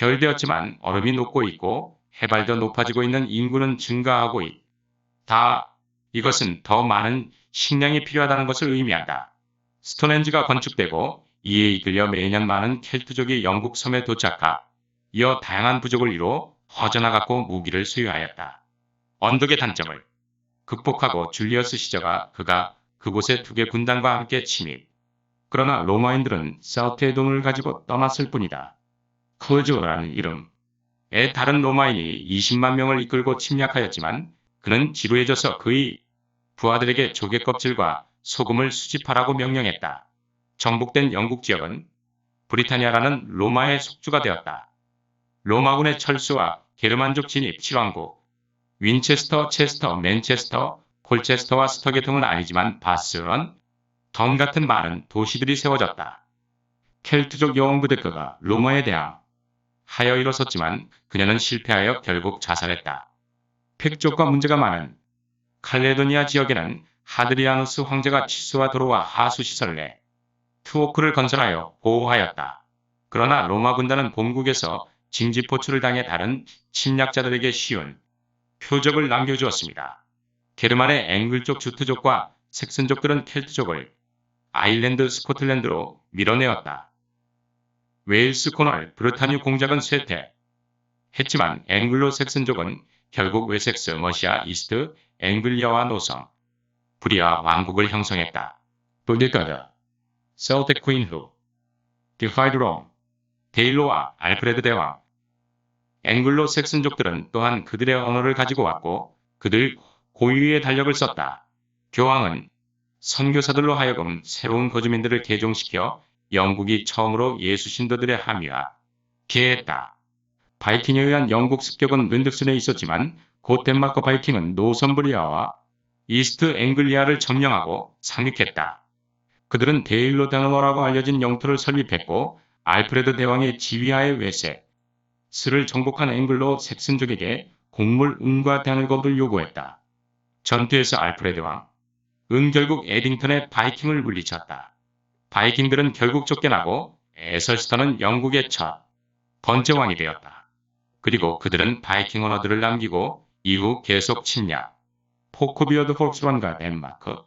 결되었지만 얼음이 녹고 있고 해발도 높아지고 있는 인구는 증가하고 있다. 이것은 더 많은 식량이 필요하다는 것을 의미한다. 스톤헨지가 건축되고 이에 이끌려 매년 많은 켈트족이 영국 섬에 도착하여 다양한 부족을 이루어 퍼져나갔고 무기를 소유하였다. 언덕의 단점을 극복하고 줄리어스 시저가 그가 그곳에 두개 군단과 함께 침입. 그러나 로마인들은 사우테돈을 가지고 떠났을 뿐이다. 클로즈라는 이름의 다른 로마인이 20만 명을 이끌고 침략하였지만 그는 지루해져서 그의 부하들에게 조개 껍질과 소금을 수집하라고 명령했다. 정복된 영국 지역은 브리타니아라는 로마의 속주가 되었다. 로마군의 철수와 게르만족 진입 7왕국, 윈체스터, 체스터, 맨체스터, 콜체스터와 스터게 등은 아니지만 바스런, 던 같은 많은 도시들이 세워졌다. 켈트족 여왕부대크가 로마에 대항하여 일어섰지만 그녀는 실패하여 결국 자살했다. 팩족과 문제가 많은 칼레도니아 지역에는 하드리아누스 황제가 치수와 도로와 하수시설 내 트워크를 건설하여 보호하였다. 그러나 로마 군단은 본국에서 징집포출을 당해 다른 침략자들에게 쉬운 표적을 남겨주었습니다. 게르만의 앵글족 주트족과 색슨족들은 켈트족을 아일랜드 스코틀랜드로 밀어내었다. 웨일스 코널 브르타뉴 공작은 쇠퇴했지만 앵글로 색슨족은 결국 웨섹스 머시아 이스트 앵글리아와 노성 브리아 왕국을 형성했다. 돌데가드 셀틱 퀸후 디파이드 롬 데일로와 알프레드 대왕 앵글로 색슨족들은 또한 그들의 언어를 가지고 왔고 그들 고유의 달력을 썼다. 교황은 선교사들로 하여금 새로운 거주민들을 개종시켜 영국이 처음으로 예수 신도들의 함유하게 했다. 바이킹에 의한 영국 습격은 른득슨에 있었지만 곧 덴마크 바이킹은 노선브리아와 이스트 앵글리아를 점령하고 상륙했다. 그들은 데일로 대너머라고 알려진 영토를 설립했고 알프레드 대왕의 지휘하에 웨섹스를 정복한 앵글로 색슨족에게 곡물 은과 대늘겁을 요구했다. 전투에서 알프레드 왕은 결국 에딩턴의 바이킹을 물리쳤다. 바이킹들은 결국 쫓겨나고 에설스턴은 영국의 첫 번째 왕이 되었다. 그리고 그들은 바이킹 언어들을 남기고 이후 계속 침략, 포크비어드 폴크스반과 덴마크의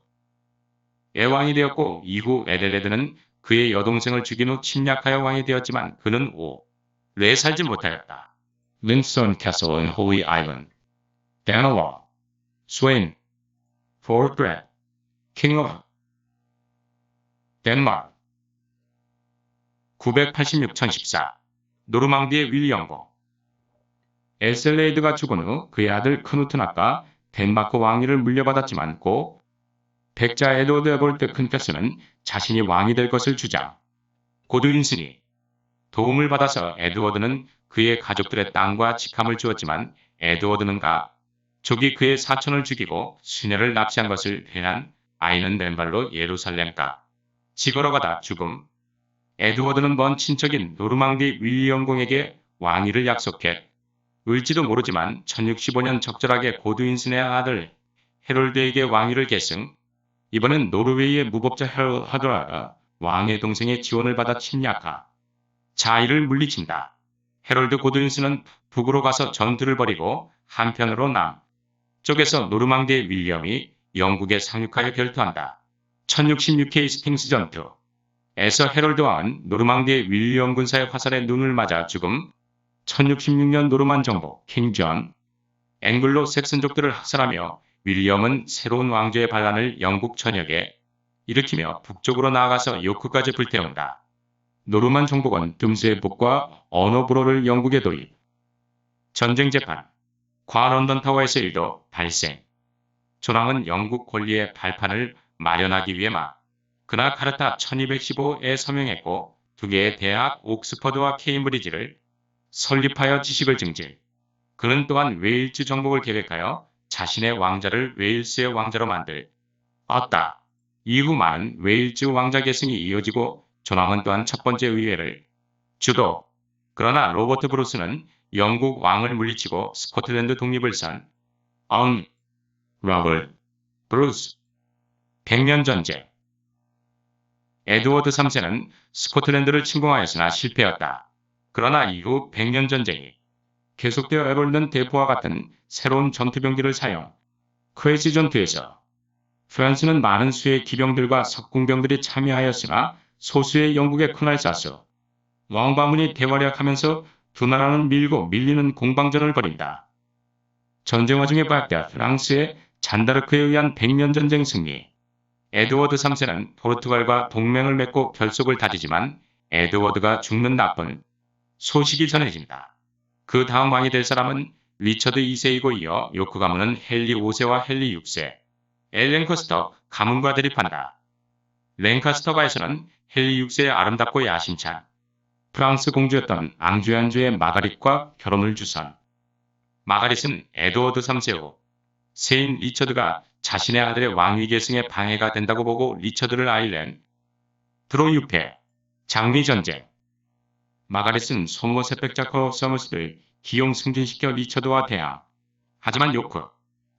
왕이 되었고 이후 에델레드는 그의 여동생을 죽인 후 침략하여 왕이 되었지만 그는 오래 살지 못하였다. 윈스턴 캐슬은 호위 아일랜드, 데너워, 스웨인, 포르트레드, 킹 오브 덴마크 986-1014 노르망디의 윌리엄고 에셀레이드가 죽은 후 그의 아들 크누트나가 덴마크 왕위를 물려받았지만 고 백자 에드워드 에볼트 큰패스는 자신이 왕이 될 것을 주장. 고드윈슨이 도움을 받아서 에드워드는 그의 가족들의 땅과 직함을 주었지만 에드워드는 가족이 그의 사촌을 죽이고 수녀를 납치한 것을 회한 아이는 맨발로 예루살렘가 지걸어가다 죽음. 에드워드는 먼 친척인 노르망디 윌리엄공에게 왕위를 약속해 을지도 모르지만 1065년 적절하게 고드윈슨의 아들 헤롤드에게 왕위를 계승. 이번엔 노르웨이의 무법자 헤롤드가 왕의 동생의 지원을 받아 침략하 자이를 물리친다. 헤롤드 고드윈슨은 북으로 가서 전투를 벌이고 한편으로 남쪽에서 노르망디의 윌리엄이 영국에 상륙하여 결투한다. 1066회 스핑스 전투에서 헤롤드 왕은 노르망디의 윌리엄 군사의 화살에 눈을 맞아 죽음. 1066년 노르만 정복 킹존 앵글로 색슨족들을 학살하며 윌리엄은 새로운 왕조의 반란을 영국 전역에 일으키며 북쪽으로 나아가서 요크까지 불태운다. 노르만 정복은 듬스의 북과 언어브로를 영국에 도입. 전쟁 재판 과런던 타워에서 일도 발생. 조랑은 영국 권리의 발판을 마련하기 위해 그나 카르타 1215에 서명했고 두 개의 대학 옥스퍼드와 케임브리지를 설립하여 지식을 증질. 그는 또한 웨일즈 정복을 계획하여 자신의 왕자를 웨일스의 왕자로 만들었다. 이후 많은 웨일즈 왕자 계승이 이어지고 존왕은 또한 첫 번째 의회를 주도. 그러나 로버트 브루스는 영국 왕을 물리치고 스코틀랜드 독립을 선 로버트 브루스 100년 전쟁 에드워드 3세는 스코틀랜드를 침공하였으나 실패했다. 그러나 이후 100년 전쟁이 계속되어 에볼는 대포와 같은 새로운 전투병기를 사용. 크레이지 전투에서 프랑스는 많은 수의 기병들과 석궁병들이 참여하였으나 소수의 영국의 큰알사스 왕바문이 대활약하면서 두 나라는 밀고 밀리는 공방전을 벌인다. 전쟁 와중에 발대한 프랑스의 잔다르크에 의한 100년 전쟁 승리. 에드워드 3세는 포르투갈과 동맹을 맺고 결속을 다지지만 에드워드가 죽는 나쁜 소식이 전해진다. 그 다음 왕이 될 사람은 리처드 2세이고 이어 요크 가문은 헨리 5세와 헨리 6세, 랭커스터 가문과 대립한다. 랭카스터가에서는 헨리 6세의 아름답고 야심찬 프랑스 공주였던 앙주안주의 마가릿과 결혼을 주선. 마가릿은 에드워드 3세 후 세인 리처드가 자신의 아들의 왕위 계승에 방해가 된다고 보고 리처드를 아일랜드로 유폐. 장미전쟁. 마가릿은 소모셋백 자커 서머스를 기용 승진시켜 리처드와 대항. 하지만 요크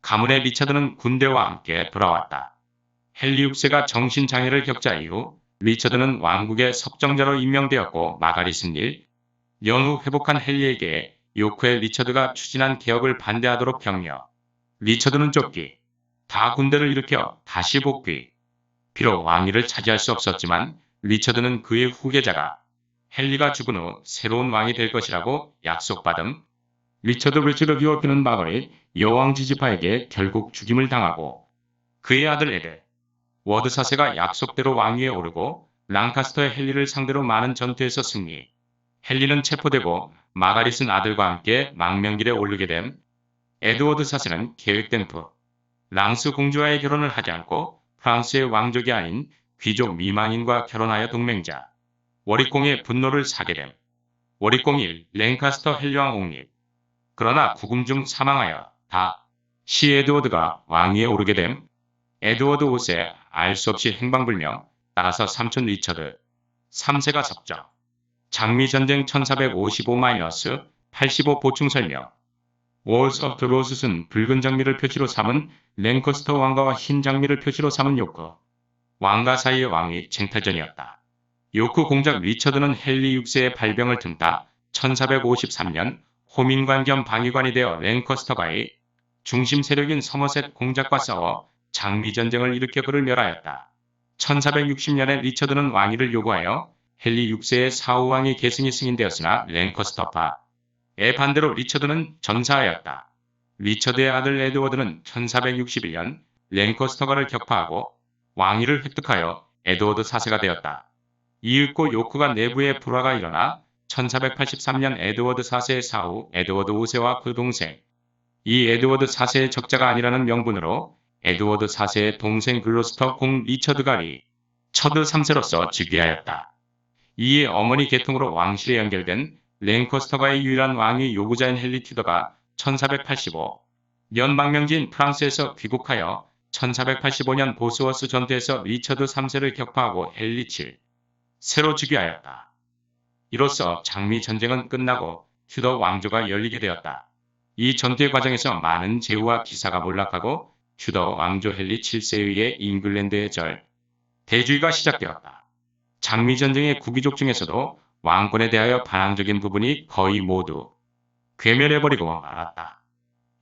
가문의 리처드는 군대와 함께 돌아왔다. 헨리 6세가 정신장애를 겪자 이후 리처드는 왕국의 섭정자로 임명되었고 마가릿은 1년 후 회복한 헨리에게 요크의 리처드가 추진한 개혁을 반대하도록 격려. 리처드는 쫓기. 다 군대를 일으켜 다시 복귀. 비록 왕위를 차지할 수 없었지만 리처드는 그의 후계자가 헨리가 죽은 후 새로운 왕이 될 것이라고 약속받음. 리처드 리처드 비워크는 마가릿 여왕 지지파에게 결국 죽임을 당하고 그의 아들 에드워드 4세가 약속대로 왕위에 오르고 랑카스터의 헨리를 상대로 많은 전투에서 승리. 헨리는 체포되고 마가릿은 아들과 함께 망명길에 오르게 됨. 에드워드 4세는 계획된 랑스 공주와의 결혼을 하지 않고 프랑스의 왕족이 아닌 귀족 미망인과 결혼하여 동맹자 워릭공의 분노를 사게 됨. 워릭공 1 랭카스터 헨리왕 옹립. 그러나 구금 중 사망하여 다시 에드워드가 왕위에 오르게 됨. 에드워드 5세 알 수 없이 행방불명. 따라서 삼촌 리처드 3세가 섭정. 장미전쟁 1455-85 보충 설명. 월스 오브 로스는 붉은 장미를 표시로 삼은 랭커스터 왕가와 흰 장미를 표시로 삼은 요크 왕가 사이의 왕위 쟁탈전이었다. 요크 공작 리처드는 헨리 6세의 발병을 틈타 1453년 호민관 겸 방위관이 되어 랭커스터가의 중심 세력인 서머셋 공작과 싸워 장미전쟁을 일으켜 그를 멸하였다. 1460년에 리처드는 왕위를 요구하여 헨리 6세의 사후왕위 계승이 승인되었으나 랭커스터파의 반대로 리처드는 전사하였다. 리처드의 아들 에드워드는 1461년 랭커스터가를 격파하고 왕위를 획득하여 에드워드 4세가 되었다. 이윽고 요크가 내부에 불화가 일어나 1483년 에드워드 4세의 사후 에드워드 5세와 그 동생 이 에드워드 4세의 적자가 아니라는 명분으로 에드워드 4세의 동생 글로스터 공 리처드가 리처드 3세로서 즉위하였다. 이에 어머니 계통으로 왕실에 연결된 랭커스터가의 유일한 왕위 요구자인 헨리 튜더가 1485년 망명지인 프랑스에서 귀국하여 1485년 보스워스 전투에서 리처드 3세를 격파하고 헨리 7세로 즉위하였다. 이로써 장미 전쟁은 끝나고 튜더 왕조가 열리게 되었다. 이 전투의 과정에서 많은 제후와 기사가 몰락하고 튜더 왕조 헨리 7세에 의해 잉글랜드의 대주의가 시작되었다. 장미전쟁의 구기족 중에서도 왕권에 대하여 반항적인 부분이 거의 모두 괴멸해버리고 말았다.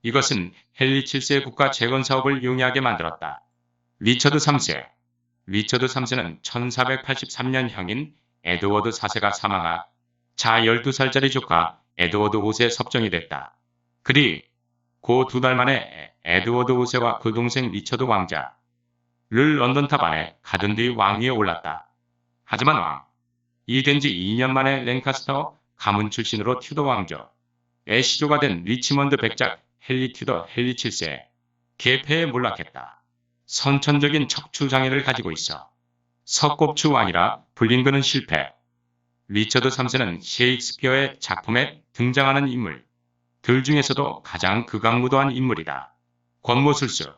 이것은 헨리 7세의 국가 재건 사업을 용이하게 만들었다. 리처드 3세. 리처드 3세는 1483년 형인 에드워드 4세가 사망하 자 12살짜리 조카 에드워드 5세 섭정이 됐다. 그리고 두 달 만에 에드워드 5세와 그 동생 리처드 왕자를 런던탑 안에 가둔 뒤 왕위에 올랐다. 하지만 왕이 된 지 2년 만에 랭카스터 가문 출신으로 튜더 왕조의 시조가 된 리치먼드 백작 헨리 튜더 헨리 7세 개폐에 몰락했다. 선천적인 척추장애를 가지고 있어 석곱추 왕이라 불린 그는 실패. 리처드 3세는 셰익스피어의 작품에 등장하는 인물들 중에서도 가장 극악무도한 인물이다. 권모술수에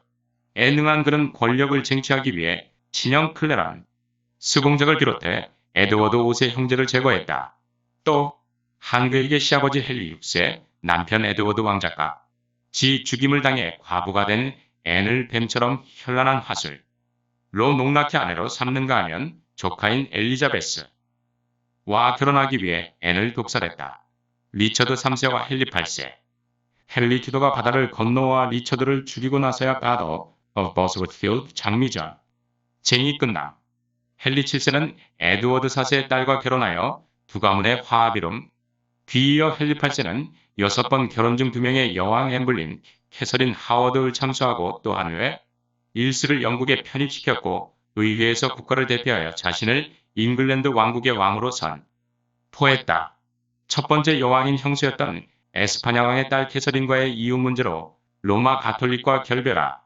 능한 그는 권력을 쟁취하기 위해 친형 클레란 스공작을 비롯해 에드워드 5세 형제를 제거했다. 또 한그에게 시아버지 헨리 6세 남편 에드워드 왕자가 지 죽임을 당해 과부가 된 앤을 뱀처럼 현란한 화술로 농락해 아내로 삼는가 하면 조카인 엘리자베스 와 결혼하기 위해 앤을 독살했다. 리처드 3세와 헨리 8세. 헨리 티도가 바다를 건너와 리처드를 죽이고 나서야 가더 버스워트필드 장미전. 쟁이 끝남. 헨리 7세는 에드워드 4세의 딸과 결혼하여 두 가문의 화합 이룸. 뒤이어 헨리 8세는 6번 결혼 중 2명의 여왕 엠블린, 캐서린 하워드를 참수하고 또 한 회 일스를 영국에 편입시켰고 의회에서 국가를 대표하여 자신을 잉글랜드 왕국의 왕으로 선포했다. 첫 번째 여왕인 형수였던 에스파냐 왕의 딸 캐서린과의 이혼 문제로 로마 가톨릭과 결별하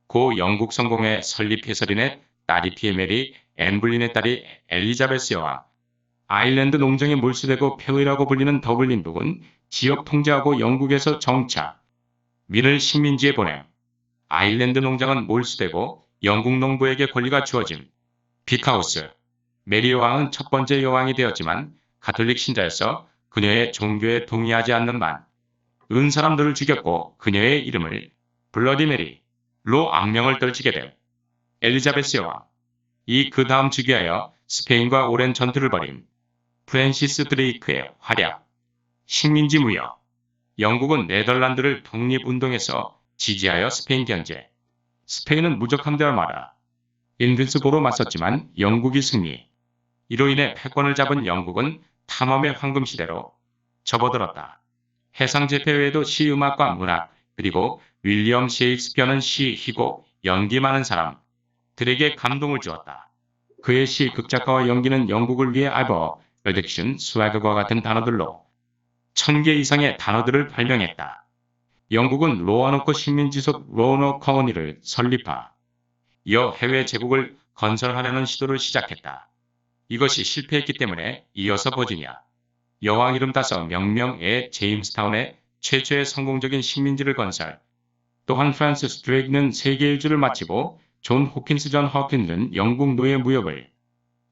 고 영국 성공회 설립 캐서린의 딸이 피에 메리, 엠블린의 딸이 엘리자베스 여왕. 아일랜드 농정에 몰수되고 폐의라고 불리는 더블린 북은 지역 통제하고 영국에서 정착. 민을 식민지에 보냄. 아일랜드 농장은 몰수되고 영국 농부에게 권리가 주어짐. 빅하우스. 메리 여왕은 첫 번째 여왕이 되었지만 가톨릭 신자여서 그녀의 종교에 동의하지 않는 많은 사람들을 죽였고 그녀의 이름을 블러디 메리로 악명을 떨치게 됨. 엘리자베스 여왕. 이 그 다음 즉위하여 스페인과 오랜 전투를 벌임. 프랜시스 드레이크의 활약. 식민지 무역. 영국은 네덜란드를 독립운동에서 지지하여 스페인 견제. 스페인은 무적함대와 마라. 인빈스보로 맞섰지만 영국이 승리. 이로 인해 패권을 잡은 영국은 탐험의 황금시대로 접어들었다. 해상제패 외에도 시음악과 문학 그리고 윌리엄 셰익스피어는 시, 희곡, 연기 많은 사람들에게 감동을 주었다. 그의 시, 극작가와 연기는 영국을 위해 알버, 어딕션, 스와그와 같은 단어들로 1000개 이상의 단어들을 발명했다. 영국은 로아노코 식민지속 로노 커머니를 설립하 이어 해외 제국을 건설하려는 시도를 시작했다. 이것이 실패했기 때문에 이어서 버지니아 여왕 이름 따서 명명의 제임스타운에 최초의 성공적인 식민지를 건설. 또한 프란시스 드레이크는 세계 일주를 마치고 존 호킨스 전 허킨스는 영국 노예 무역을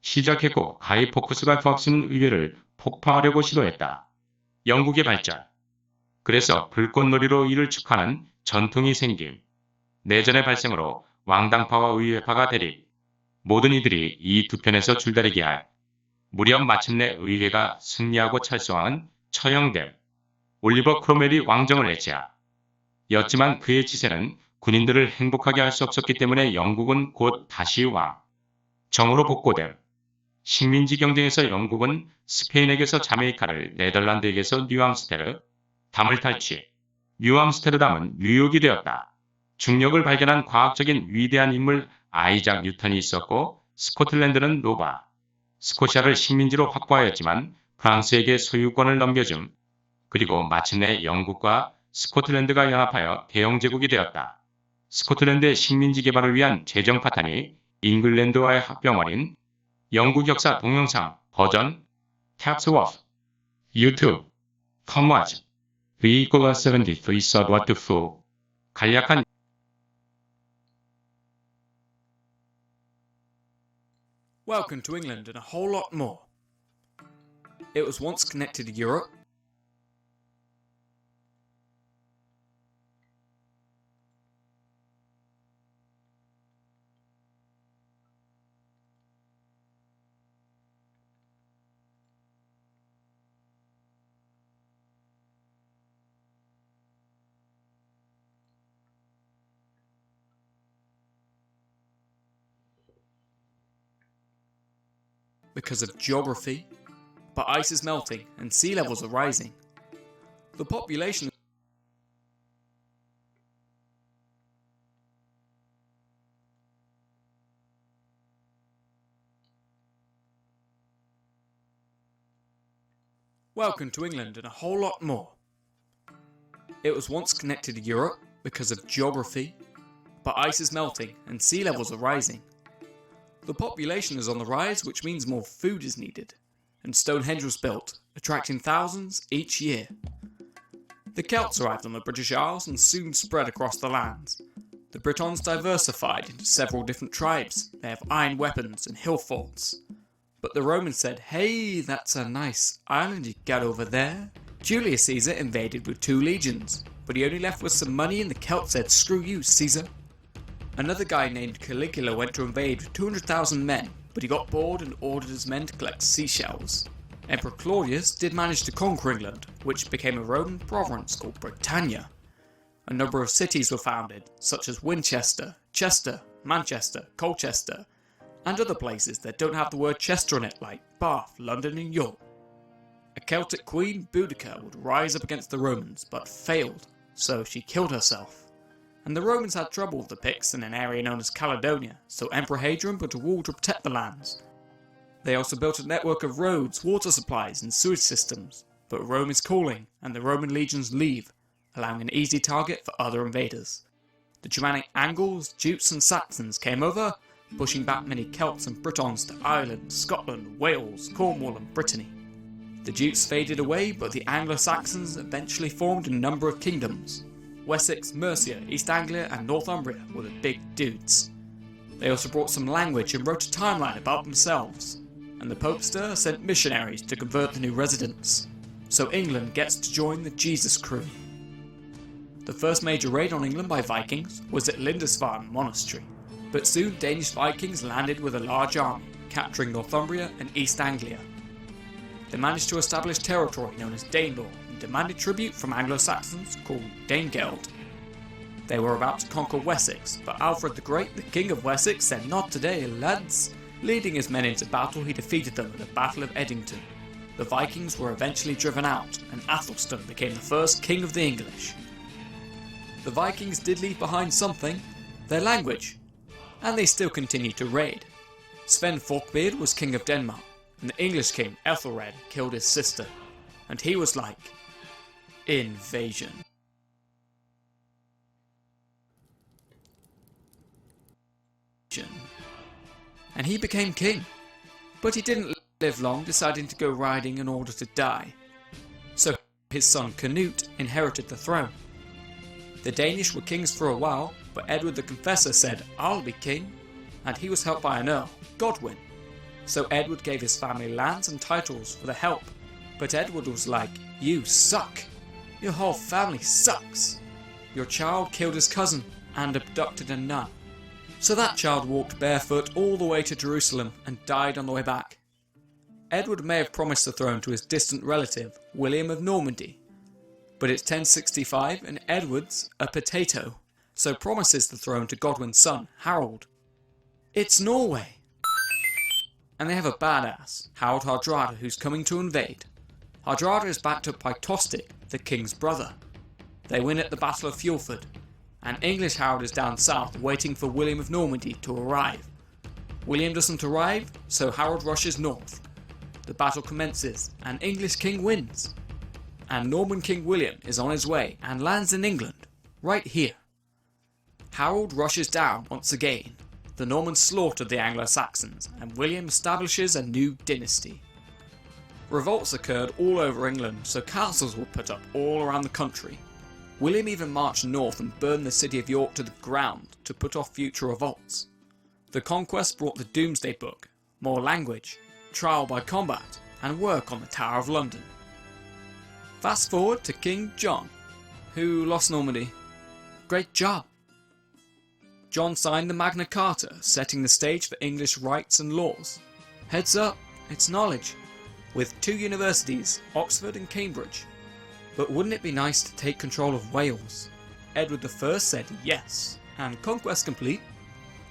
시작했고 가이 포크스가 퍽스는 의회를 폭파하려고 시도했다. 영국의 발전. 그래서 불꽃놀이로 이를 축하는 전통이 생김. 내전의 발생으로 왕당파와 의회파가 대립. 모든 이들이 이 두 편에서 줄다리기 할 무렵 마침내 의회가 승리하고 찰스왕은 처형됨. 올리버 크롬웰이 왕정을 해체하였지만 그의 지세는 군인들을 행복하게 할 수 없었기 때문에 영국은 곧 다시 왕정으로 복고됨. 식민지 경쟁에서 영국은 스페인에게서 자메이카를, 네덜란드에게서 뉴암스테르 담을 탈취. 뉴암스테르담은 뉴욕이 되었다. 중력을 발견한 과학적인 위대한 인물 아이작 뉴턴이 있었고 스코틀랜드는 노바 스코시아를 식민지로 확보하였지만 프랑스에게 소유권을 넘겨줌. 그리고 마침내 영국과 스코틀랜드가 연합하여 대영제국이 되었다. 스코틀랜드의 식민지 개발을 위한 재정 파탄이 잉글랜드와의 합병원인 영국 역사 동영상 버전 캡스워프 유튜브 컴와즈 리이코가 73 서드와트 후 간략한 Welcome to England and a whole lot more. It was once connected to Europe. Because of geography, but ice is melting and sea levels are rising. The population Welcome to England and a whole lot more. It was once connected to Europe because of geography, but ice is melting and sea levels are rising. The population is on the rise, which means more food is needed, and Stonehenge was built, attracting thousands each year. The Celts arrived on the British Isles and soon spread across the lands. The Britons diversified into several different tribes. They have iron weapons and hill forts. But the Romans said, "Hey, that's a nice island you got over there." Julius Caesar invaded with 2 legions, but he only left with some money and the Celts said, "Screw you, Caesar." Another guy named Caligula went to invade with 200,000 men, but he got bored and ordered his men to collect seashells. Emperor Claudius did manage to conquer England, which became a Roman province called Britannia. A number of cities were founded, such as Winchester, Chester, Manchester, Colchester, and other places that don't have the word Chester in it, like Bath, London and York. A Celtic queen, Boudicca, would rise up against the Romans, but failed, so she killed herself. And the Romans had trouble with the Picts in an area known as Caledonia, so Emperor Hadrian built a wall to protect the lands. They also built a network of roads, water supplies and sewage systems, but Rome is calling and the Roman legions leave, allowing an easy target for other invaders. The Germanic Angles, Jutes and Saxons came over, pushing back many Celts and Britons to Ireland, Scotland, Wales, Cornwall and Brittany. The Jutes faded away, but the Anglo-Saxons eventually formed a number of kingdoms. Wessex, Mercia, East Anglia and Northumbria were the big dudes. They also brought some language and wrote a timeline about themselves, and the Popester sent missionaries to convert the new residents. So England gets to join the Jesus crew. The first major raid on England by Vikings was at Lindisfarne Monastery, but soon Danish Vikings landed with a large army, capturing Northumbria and East Anglia. They managed to establish territory known as Danelaw and demanded tribute from Anglo-Saxons called Danegeld. They were about to conquer Wessex, but Alfred the Great, the King of Wessex, said "Not today, lads." Leading his men into battle, he defeated them at the Battle of Edington. The Vikings were eventually driven out, and Athelstan became the first king of the English. The Vikings did leave behind something, their language, and they still continued to raid. Sven Forkbeard was king of Denmark, and the English king Ethelred killed his sister, and he was like, invasion. And he became king, but he didn't live long, deciding to go riding in order to die. So his son Canute inherited the throne. The Danish were kings for a while, but Edward the Confessor said, "I'll be king," and he was helped by an earl, Godwin. So Edward gave his family lands and titles for the help, but Edward was like, "You suck. Your whole family sucks. Your child killed his cousin and abducted a nun." So that child walked barefoot all the way to Jerusalem and died on the way back. Edward may have promised the throne to his distant relative, William of Normandy, but it's 1065 and Edward's a potato, so promises the throne to Godwin's son, Harold. It's Norway! And they have a badass, Harold Hardrada, who's coming to invade. Hardrada is backed up by Tostig, the king's brother. They win at the Battle of Fulford, and English Harold is down south waiting for William of Normandy to arrive. William doesn't arrive, so Harold rushes north. The battle commences, and English king wins. And Norman King William is on his way and lands in England, right here. Harold rushes down once again. The Normans slaughtered the Anglo-Saxons, and William establishes a new dynasty. Revolts occurred all over England, so castles were put up all around the country. William even marched north and burned the city of York to the ground to put off future revolts. The conquest brought the Domesday Book, more language, trial by combat, and work on the Tower of London. Fast forward to King John, who lost Normandy. Great job! John signed the Magna Carta, setting the stage for English rights and laws. Heads up, it's knowledge, with 2 universities, Oxford and Cambridge. But wouldn't it be nice to take control of Wales? Edward I said yes, and conquest complete.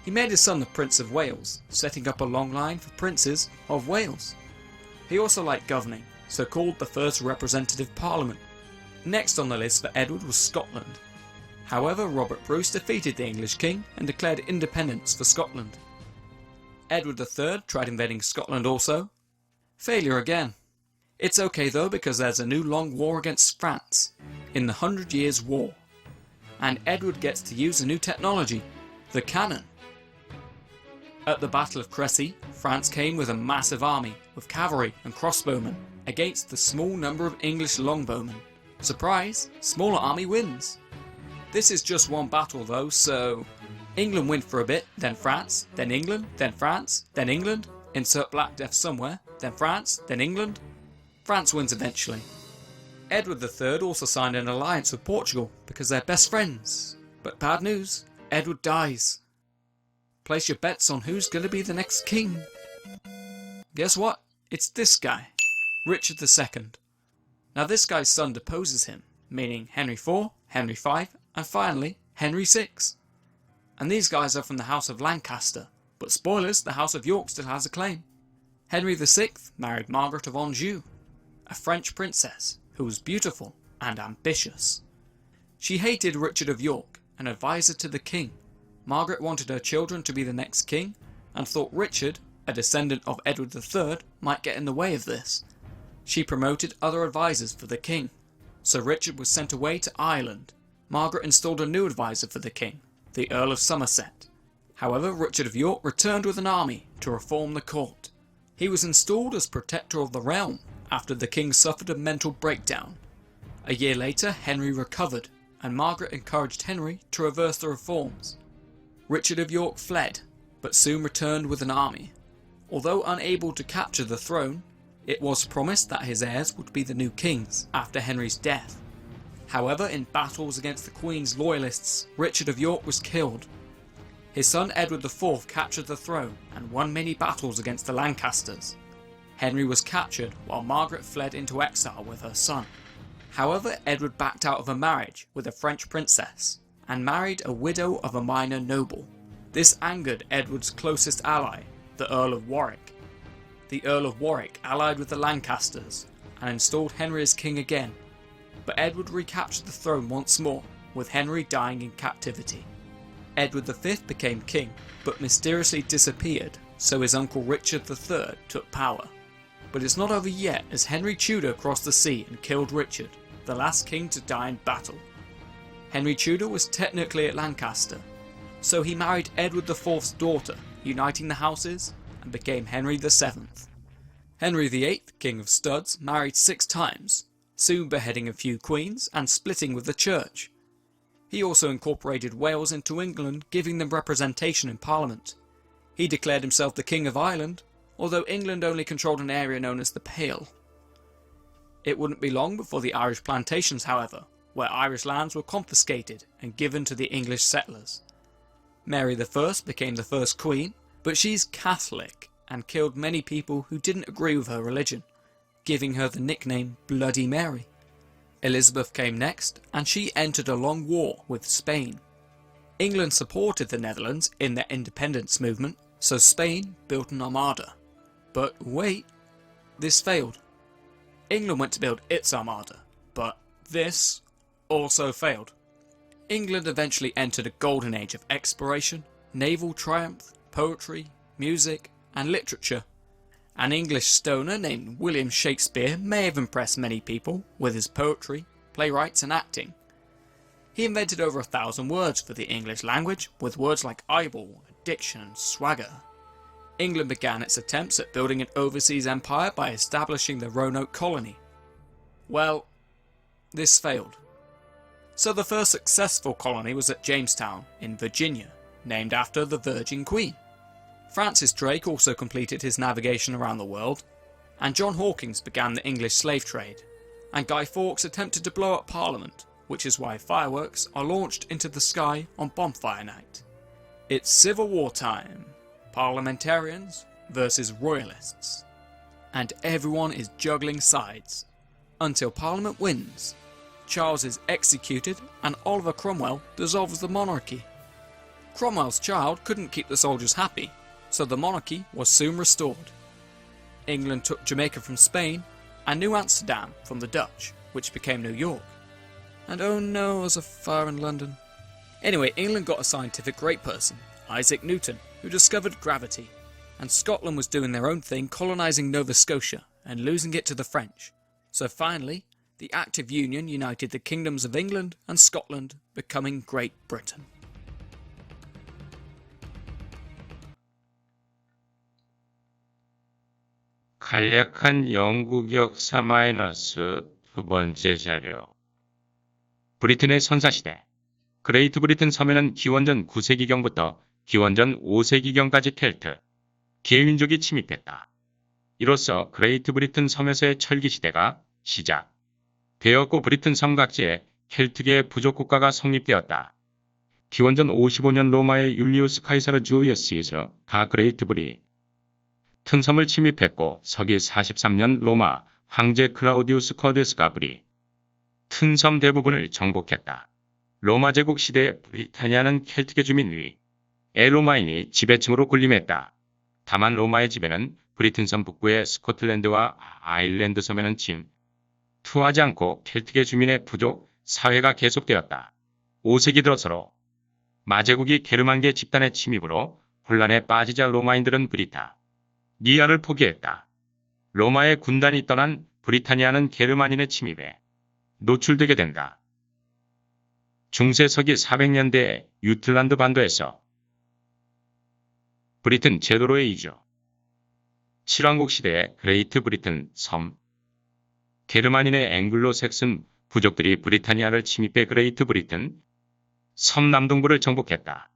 He made his son the Prince of Wales, setting up a long line for princes of Wales. He also liked governing, so called the first representative parliament. Next on the list for Edward was Scotland. However, Robert Bruce defeated the English king and declared independence for Scotland. Edward III tried invading Scotland also. Failure again. It's okay though, because there's a new long war against France in the 100 Years' War. And Edward gets to use a new technology, the cannon. At the Battle of Crécy, France came with a massive army with cavalry and crossbowmen against the small number of English longbowmen. Surprise, smaller army wins. This is just one battle though, so England win for a bit, then France, then England, then France, then England, insert Black Death somewhere, then France, then England. France wins eventually. Edward III also signed an alliance with Portugal because they're best friends. But bad news, Edward dies. Place your bets on who's going to be the next king. Guess what? It's this guy. Richard II. Now this guy's son deposes him, meaning Henry IV, Henry V, and finally Henry VI. And these guys are from the House of Lancaster, but spoilers, the House of York still has a claim. Henry VI married Margaret of Anjou, a French princess who was beautiful and ambitious. She hated Richard of York, an advisor to the king. Margaret wanted her children to be the next king, and thought Richard, a descendant of Edward III, might get in the way of this. She promoted other advisors for the king, so Richard was sent away to Ireland. Margaret installed a new advisor for the king, the Earl of Somerset. However, Richard of York returned with an army to reform the court. He was installed as protector of the realm after the king suffered a mental breakdown. A year later, Henry recovered, and Margaret encouraged Henry to reverse the reforms. Richard of York fled, but soon returned with an army. Although unable to capture the throne, it was promised that his heirs would be the new kings after Henry's death. However, in battles against the Queen's loyalists, Richard of York was killed. His son Edward IV captured the throne and won many battles against the Lancasters. Henry was captured while Margaret fled into exile with her son. However, Edward backed out of a marriage with a French princess and married a widow of a minor noble. This angered Edward's closest ally, the Earl of Warwick. The Earl of Warwick allied with the Lancasters and installed Henry as king again, but Edward recaptured the throne once more, with Henry dying in captivity. Edward V became king, but mysteriously disappeared, so his uncle Richard III took power. But it's not over yet, as Henry Tudor crossed the sea and killed Richard, the last king to die in battle. Henry Tudor was technically at Lancaster, so he married Edward IV's daughter, uniting the houses, and became Henry VII. Henry VIII, King of Studs, married 6 times, soon beheading a few queens and splitting with the church. He also incorporated Wales into England, giving them representation in Parliament. He declared himself the King of Ireland, although England only controlled an area known as the Pale. It wouldn't be long before the Irish plantations, however, where Irish lands were confiscated and given to the English settlers. Mary I became the first queen, but she's Catholic and killed many people who didn't agree with her religion, giving her the nickname Bloody Mary. Elizabeth came next, and she entered a long war with Spain. England supported the Netherlands in their independence movement, so Spain built an armada. But wait, this failed. England went to build its armada, but this also failed. England eventually entered a golden age of exploration, naval triumph, poetry, music, and literature. An English stoner named William Shakespeare may have impressed many people with his poetry, playwrights, and acting. He invented over 1,000 words for the English language, with words like eyeball, addiction, and swagger. England began its attempts at building an overseas empire by establishing the Roanoke colony. Well, this failed. So the first successful colony was at Jamestown, in Virginia, named after the Virgin Queen. Francis Drake also completed his navigation around the world, and John Hawkins began the English slave trade, and Guy Fawkes attempted to blow up Parliament, which is why fireworks are launched into the sky on bonfire night. It's Civil War time, parliamentarians versus royalists, and everyone is juggling sides, until Parliament wins. Charles is executed and Oliver Cromwell dissolves the monarchy. Cromwell's child couldn't keep the soldiers happy, so the monarchy was soon restored. England took Jamaica from Spain and New Amsterdam from the Dutch, which became New York. And oh no, there's a fire in London. Anyway, England got a scientific great person, Isaac Newton, who discovered gravity, and Scotland was doing their own thing, colonising Nova Scotia and losing it to the French. So finally, the Act of Union united the kingdoms of England and Scotland, becoming Great Britain. 간략한 영국 역사 두 번째 자료. 브리튼의 선사시대. 그레이트 브리튼 섬에는 기원전 9세기경부터 기원전 5세기경까지 켈트, 계민족이 침입했다. 이로써 그레이트 브리튼 섬에서의 철기시대가 시작되었고 브리튼 섬 각지에 켈트계의 부족국가가 성립되었다. 기원전 55년 로마의 율리우스 카이사르 주리어스에서 가 그레이트 브리튼 섬을 침입했고 서기 43년 로마 황제 클라우디우스 커드스가 브리튼 대부분을 정복했다. 로마 제국 시대의 브리타니아는 켈틱의 주민 로마인이 지배층으로 군림했다. 다만 로마의 지배는 브리튼 섬 북부의 스코틀랜드와 아일랜드 섬에는 침투하지 않고 켈틱의 주민의 부족 사회가 계속되었다. 5세기 들어서로 마제국이 게르만계 집단의 침입으로 혼란에 빠지자 로마인들은 브리타니아를 포기했다. 로마의 군단이 떠난 브리타니아는 게르만인의 침입에 노출되게 된다. 중세서기 400년대에 유틀란드 반도에서 브리튼 제도로의 이주. 칠왕국 시대의 그레이트 브리튼 섬. 게르만인의 앵글로 색슨 부족들이 브리타니아를 침입해 그레이트 브리튼 섬 남동부를 정복했다.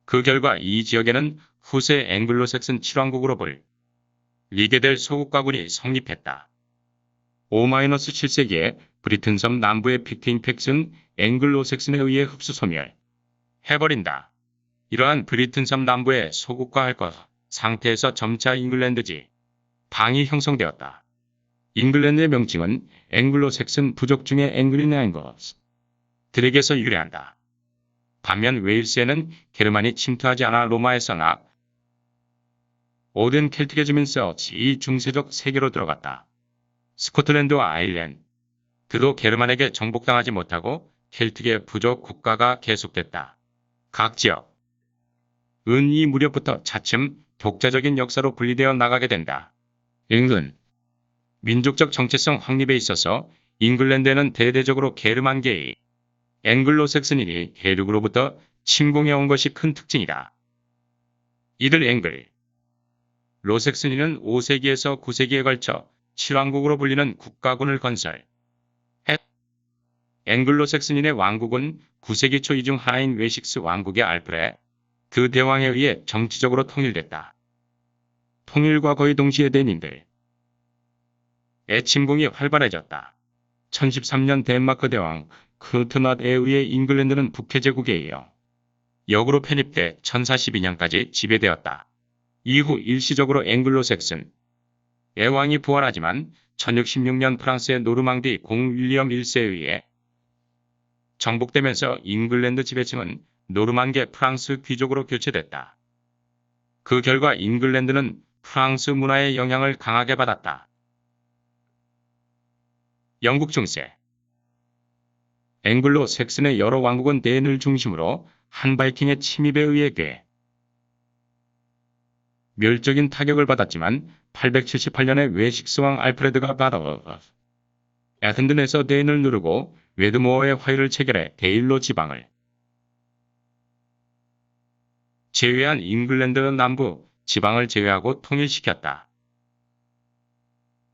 그 결과 이 지역에는 후세 앵글로 색슨 칠왕국으로 불리게 될 소국가군이 성립했다. 5-7세기에 브리튼 섬 남부의 피크인 팩슨 앵글로 색슨에 의해 흡수 소멸해버린다. 이러한 브리튼 섬 남부의 소국가할 것 상태에서 점차 잉글랜드 지방이 형성되었다. 잉글랜드의 명칭은 앵글로 색슨 부족 중의 앵글린 앵거스들에게서 유래한다. 반면 웨일스에는 게르만이 침투하지 않아 로마에서 오든 켈틱의 주민 서치 중세적 세계로 들어갔다. 스코틀랜드와 아일랜드도 게르만에게 정복당하지 못하고 켈틱의 부족 국가가 계속됐다. 각 지역은 이 무렵부터 차츰 독자적인 역사로 분리되어 나가게 된다. 잉글랜드 민족적 정체성 확립에 있어서 잉글랜드에는 대대적으로 게르만계의 앵글로색슨인이 대륙으로부터 침공해온 것이 큰 특징이다. 이들 앵글로색슨인은 5세기에서 9세기에 걸쳐 칠왕국으로 불리는 국가군을 건설했다. 앵글로색슨인의 왕국은 9세기 초 이 중 하나인 웨식스 왕국의 알프레드 대왕에 의해 정치적으로 통일됐다. 통일과 거의 동시에 데닌들의 침공이 활발해졌다. 1013년 덴마크 대왕 크루트낫에 의해 잉글랜드는 북해 제국에 이어 역으로 편입돼 1042년까지 지배되었다. 이후 일시적으로 앵글로색슨의 왕이 부활하지만 1066년 프랑스의 노르망디 공 윌리엄 1세에 의해 정복되면서 잉글랜드 지배층은 노르망계 프랑스 귀족으로 교체됐다. 그 결과 잉글랜드는 프랑스 문화의 영향을 강하게 받았다. 영국 중세 앵글로 색슨의 여러 왕국은 덴을 중심으로 한 바이킹의 침입에 의해 멸적인 타격을 받았지만 878년에 웨식스 왕 알프레드가 흔든에서 덴을 누르고 웨드모어의 화의를 체결해 데일로 지방을 제외한 잉글랜드 남부 지방을 제외하고 통일시켰다.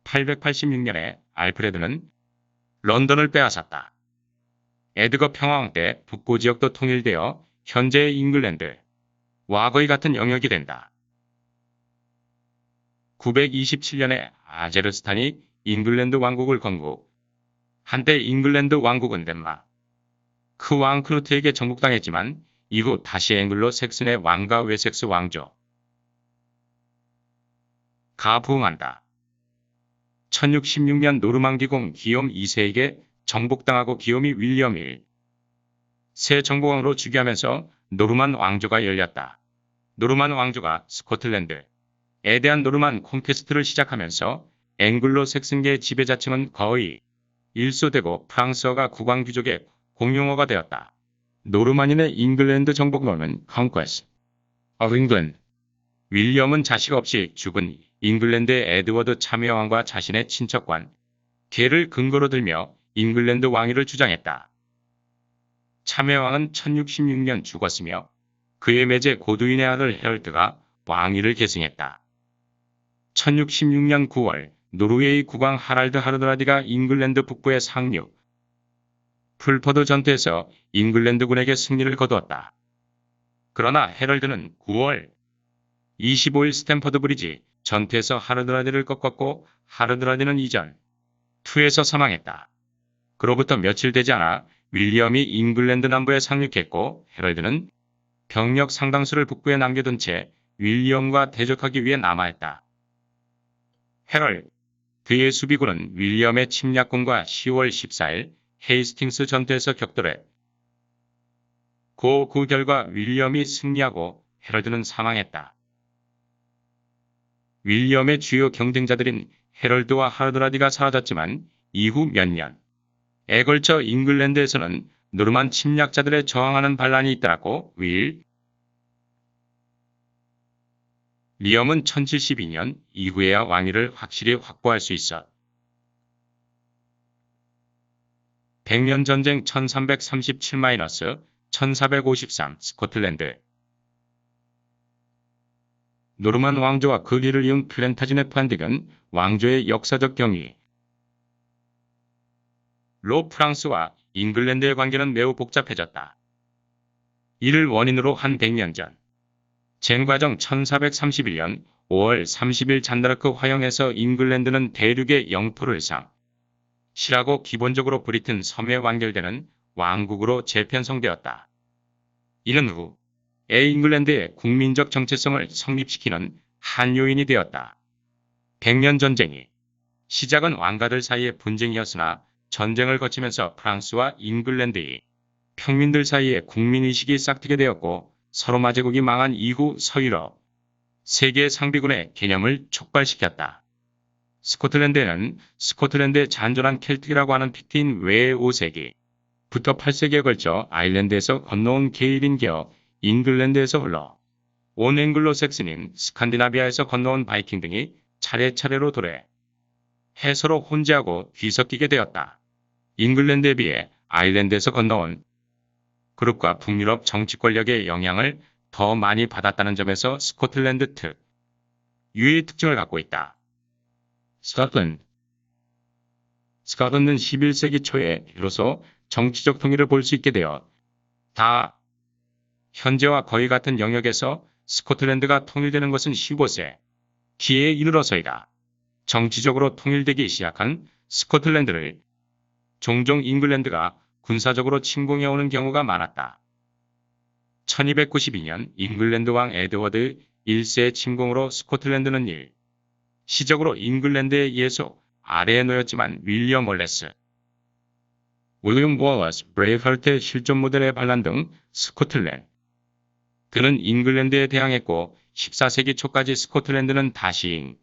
886년에 알프레드는 런던을 빼앗았다. 에드거 평화왕 때 북부 지역도 통일되어 현재의 잉글랜드와 거의 같은 영역이 된다. 927년에 아제르스탄이 잉글랜드 왕국을 건국. 한때 잉글랜드 왕국은 덴마크 왕 크루트에게 정복당했지만 이후 다시 앵글로 색슨의 왕과 웨섹스 왕조가 부흥한다. 1066년 노르망디 공 기욤 2세에게 정복당하고 기욤이 윌리엄 1세 정복왕으로 즉위하면서 노르만 왕조가 열렸다. 노르만 왕조가 스코틀랜드에 대한 노르만 콘퀘스트를 시작하면서 앵글로 색슨계의 지배자층은 거의 일소되고 프랑스어가 국왕귀족의 공용어가 되었다. 노르만인의 잉글랜드 정복론은 Conquest of England. 윌리엄은 자식 없이 죽은 잉글랜드의 에드워드 참여왕과 자신의 친척관 계를 근거로 들며 잉글랜드 왕위를 주장했다. 참여왕은 1066년 죽었으며 그의 매제 고두인의 아들 헤럴드가 왕위를 계승했다. 1066년 9월 노르웨이 국왕 하랄드 하르드라디가 잉글랜드 북부의 상류 풀퍼드 전투에서 잉글랜드군에게 승리를 거두었다. 그러나 헤럴드는 9월 25일 스탠퍼드 브리지 전투에서 하르드라디를 꺾었고 하르드라디는 이전 투에서 사망했다. 그로부터 며칠 되지 않아 윌리엄이 잉글랜드 남부에 상륙했고 헤럴드는 병력 상당수를 북부에 남겨둔 채 윌리엄과 대적하기 위해 남하했다. 헤럴드 그의 수비군은 윌리엄의 침략군과 10월 14일 헤이스팅스 전투에서 격돌해 그 결과 윌리엄이 승리하고 헤럴드는 사망했다. 윌리엄의 주요 경쟁자들인 헤럴드와 하드라디가 사라졌지만 이후 몇 년에 걸쳐 잉글랜드에서는 노르만 침략자들에 저항하는 반란이 잇따랐고 윌리엄은 1072년 이후에야 왕위를 확실히 확보할 수 있어 100년 전쟁 1337-1453 스코틀랜드 노르만 왕조와 그 뒤를 이은 플랜타지넷 반딕은 왕조의 역사적 경위 로 프랑스와 잉글랜드의 관계는 매우 복잡해졌다. 이를 원인으로 한 100년 전 젠과정 1431년 5월 30일 잔다르크 화영에서 잉글랜드는 대륙의 영토를 실하고 기본적으로 브리튼 섬에 완결되는 왕국으로 재편성되었다. 이는 후에 잉글랜드의 국민적 정체성을 성립시키는 한 요인이 되었다. 100년 전쟁이 시작은 왕가들 사이의 분쟁이었으나 전쟁을 거치면서 프랑스와 잉글랜드의 평민들 사이에 국민의식이 싹트게 되었고 서로마 제국이 망한 이후 서유럽 세계 상비군의 개념을 촉발시켰다. 스코틀랜드에는 스코틀랜드의 잔존한 켈틱이라고 하는 픽트인 외에 5세기부터 8세기에 걸쳐 아일랜드에서 건너온 게일인 계어 잉글랜드에서 흘러 온 앵글로색슨인 스칸디나비아에서 건너온 바이킹 등이 차례차례로 도래 해서로 혼재하고 뒤섞이게 되었다. 잉글랜드에 비해 아일랜드에서 건너온 그룹과 북유럽 정치 권력의 영향을 더 많이 받았다는 점에서 스코틀랜드 유의 특징을 갖고 있다. 스코틀랜드는 11세기 초에 비로소 정치적 통일을 볼 수 있게 되어 현재와 거의 같은 영역에서 스코틀랜드가 통일되는 것은 15세기에 이르러서이다. 정치적으로 통일되기 시작한 스코틀랜드를 종종 잉글랜드가 군사적으로 침공해오는 경우가 많았다. 1292년 잉글랜드 왕 에드워드 1세의 침공으로 스코틀랜드는 시적으로 잉글랜드의 예속 아래에 놓였지만 윌리엄 워러스 브레이브하트의 실존 모델의 반란 등 스코틀랜드는 잉글랜드에 대항했고 14세기 초까지 스코틀랜드는 다시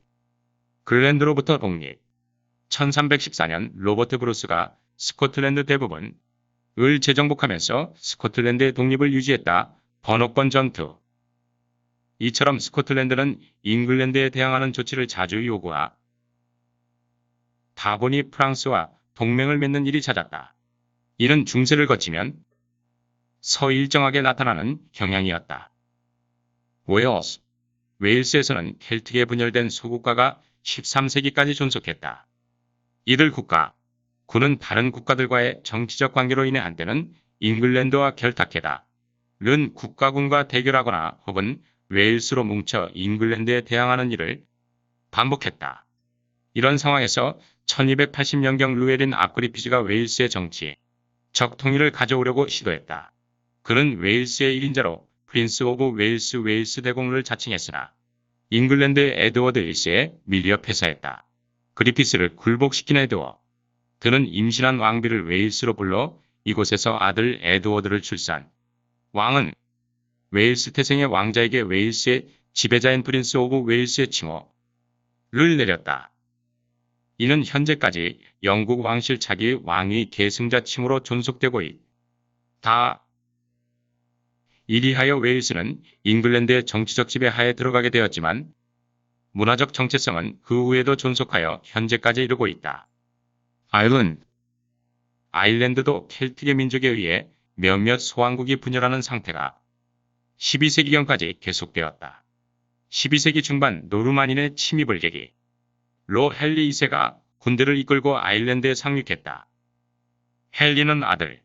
잉글랜드로부터 독립 1314년 로버트 브루스가 스코틀랜드 대부분을 재정복하면서 스코틀랜드의 독립을 유지했다. 번호권 전투 이처럼 스코틀랜드는 잉글랜드에 대항하는 조치를 자주 요구하다 보니 프랑스와 동맹을 맺는 일이 잦았다. 이는 중세를 거치면 서일정하게 나타나는 경향이었다. 웨일스에서는 켈틱에 분열된 소국가가 13세기까지 존속했다. 이들 군은 다른 국가들과의 정치적 관계로 인해 한때는 잉글랜드와 결탁해다. 른 국가군과 대결하거나 혹은 웨일스로 뭉쳐 잉글랜드에 대항하는 일을 반복했다. 이런 상황에서 1280년경 루엘인 아크리피즈가 웨일스의 정치적 통일을 가져오려고 시도했다. 그는 웨일스의 1인자로 프린스 오브 웨일스 대공을 자칭했으나 잉글랜드의 에드워드 1세에 밀려 패사했다. 그리피스를 굴복시킨 그는 임신한 왕비를 웨일스로 불러 이곳에서 아들 에드워드를 출산. 왕은 웨일스 태생의 왕자에게 웨일스의 지배자인 프린스 오브 웨일스의 칭호를 내렸다. 이는 현재까지 영국 왕실 차기 왕위 계승자 칭호로 존속되고 있다. 이리하여 웨일스는 잉글랜드의 정치적 지배하에 들어가게 되었지만 문화적 정체성은 그 후에도 존속하여 현재까지 이르고 있다. 아일랜드도 켈틱의 민족에 의해 몇몇 소왕국이 분열하는 상태가 12세기경까지 계속되었다. 12세기 중반 노르만인의 침입을 계기로 헨리 2세가 군대를 이끌고 아일랜드에 상륙했다. 헨리는 아들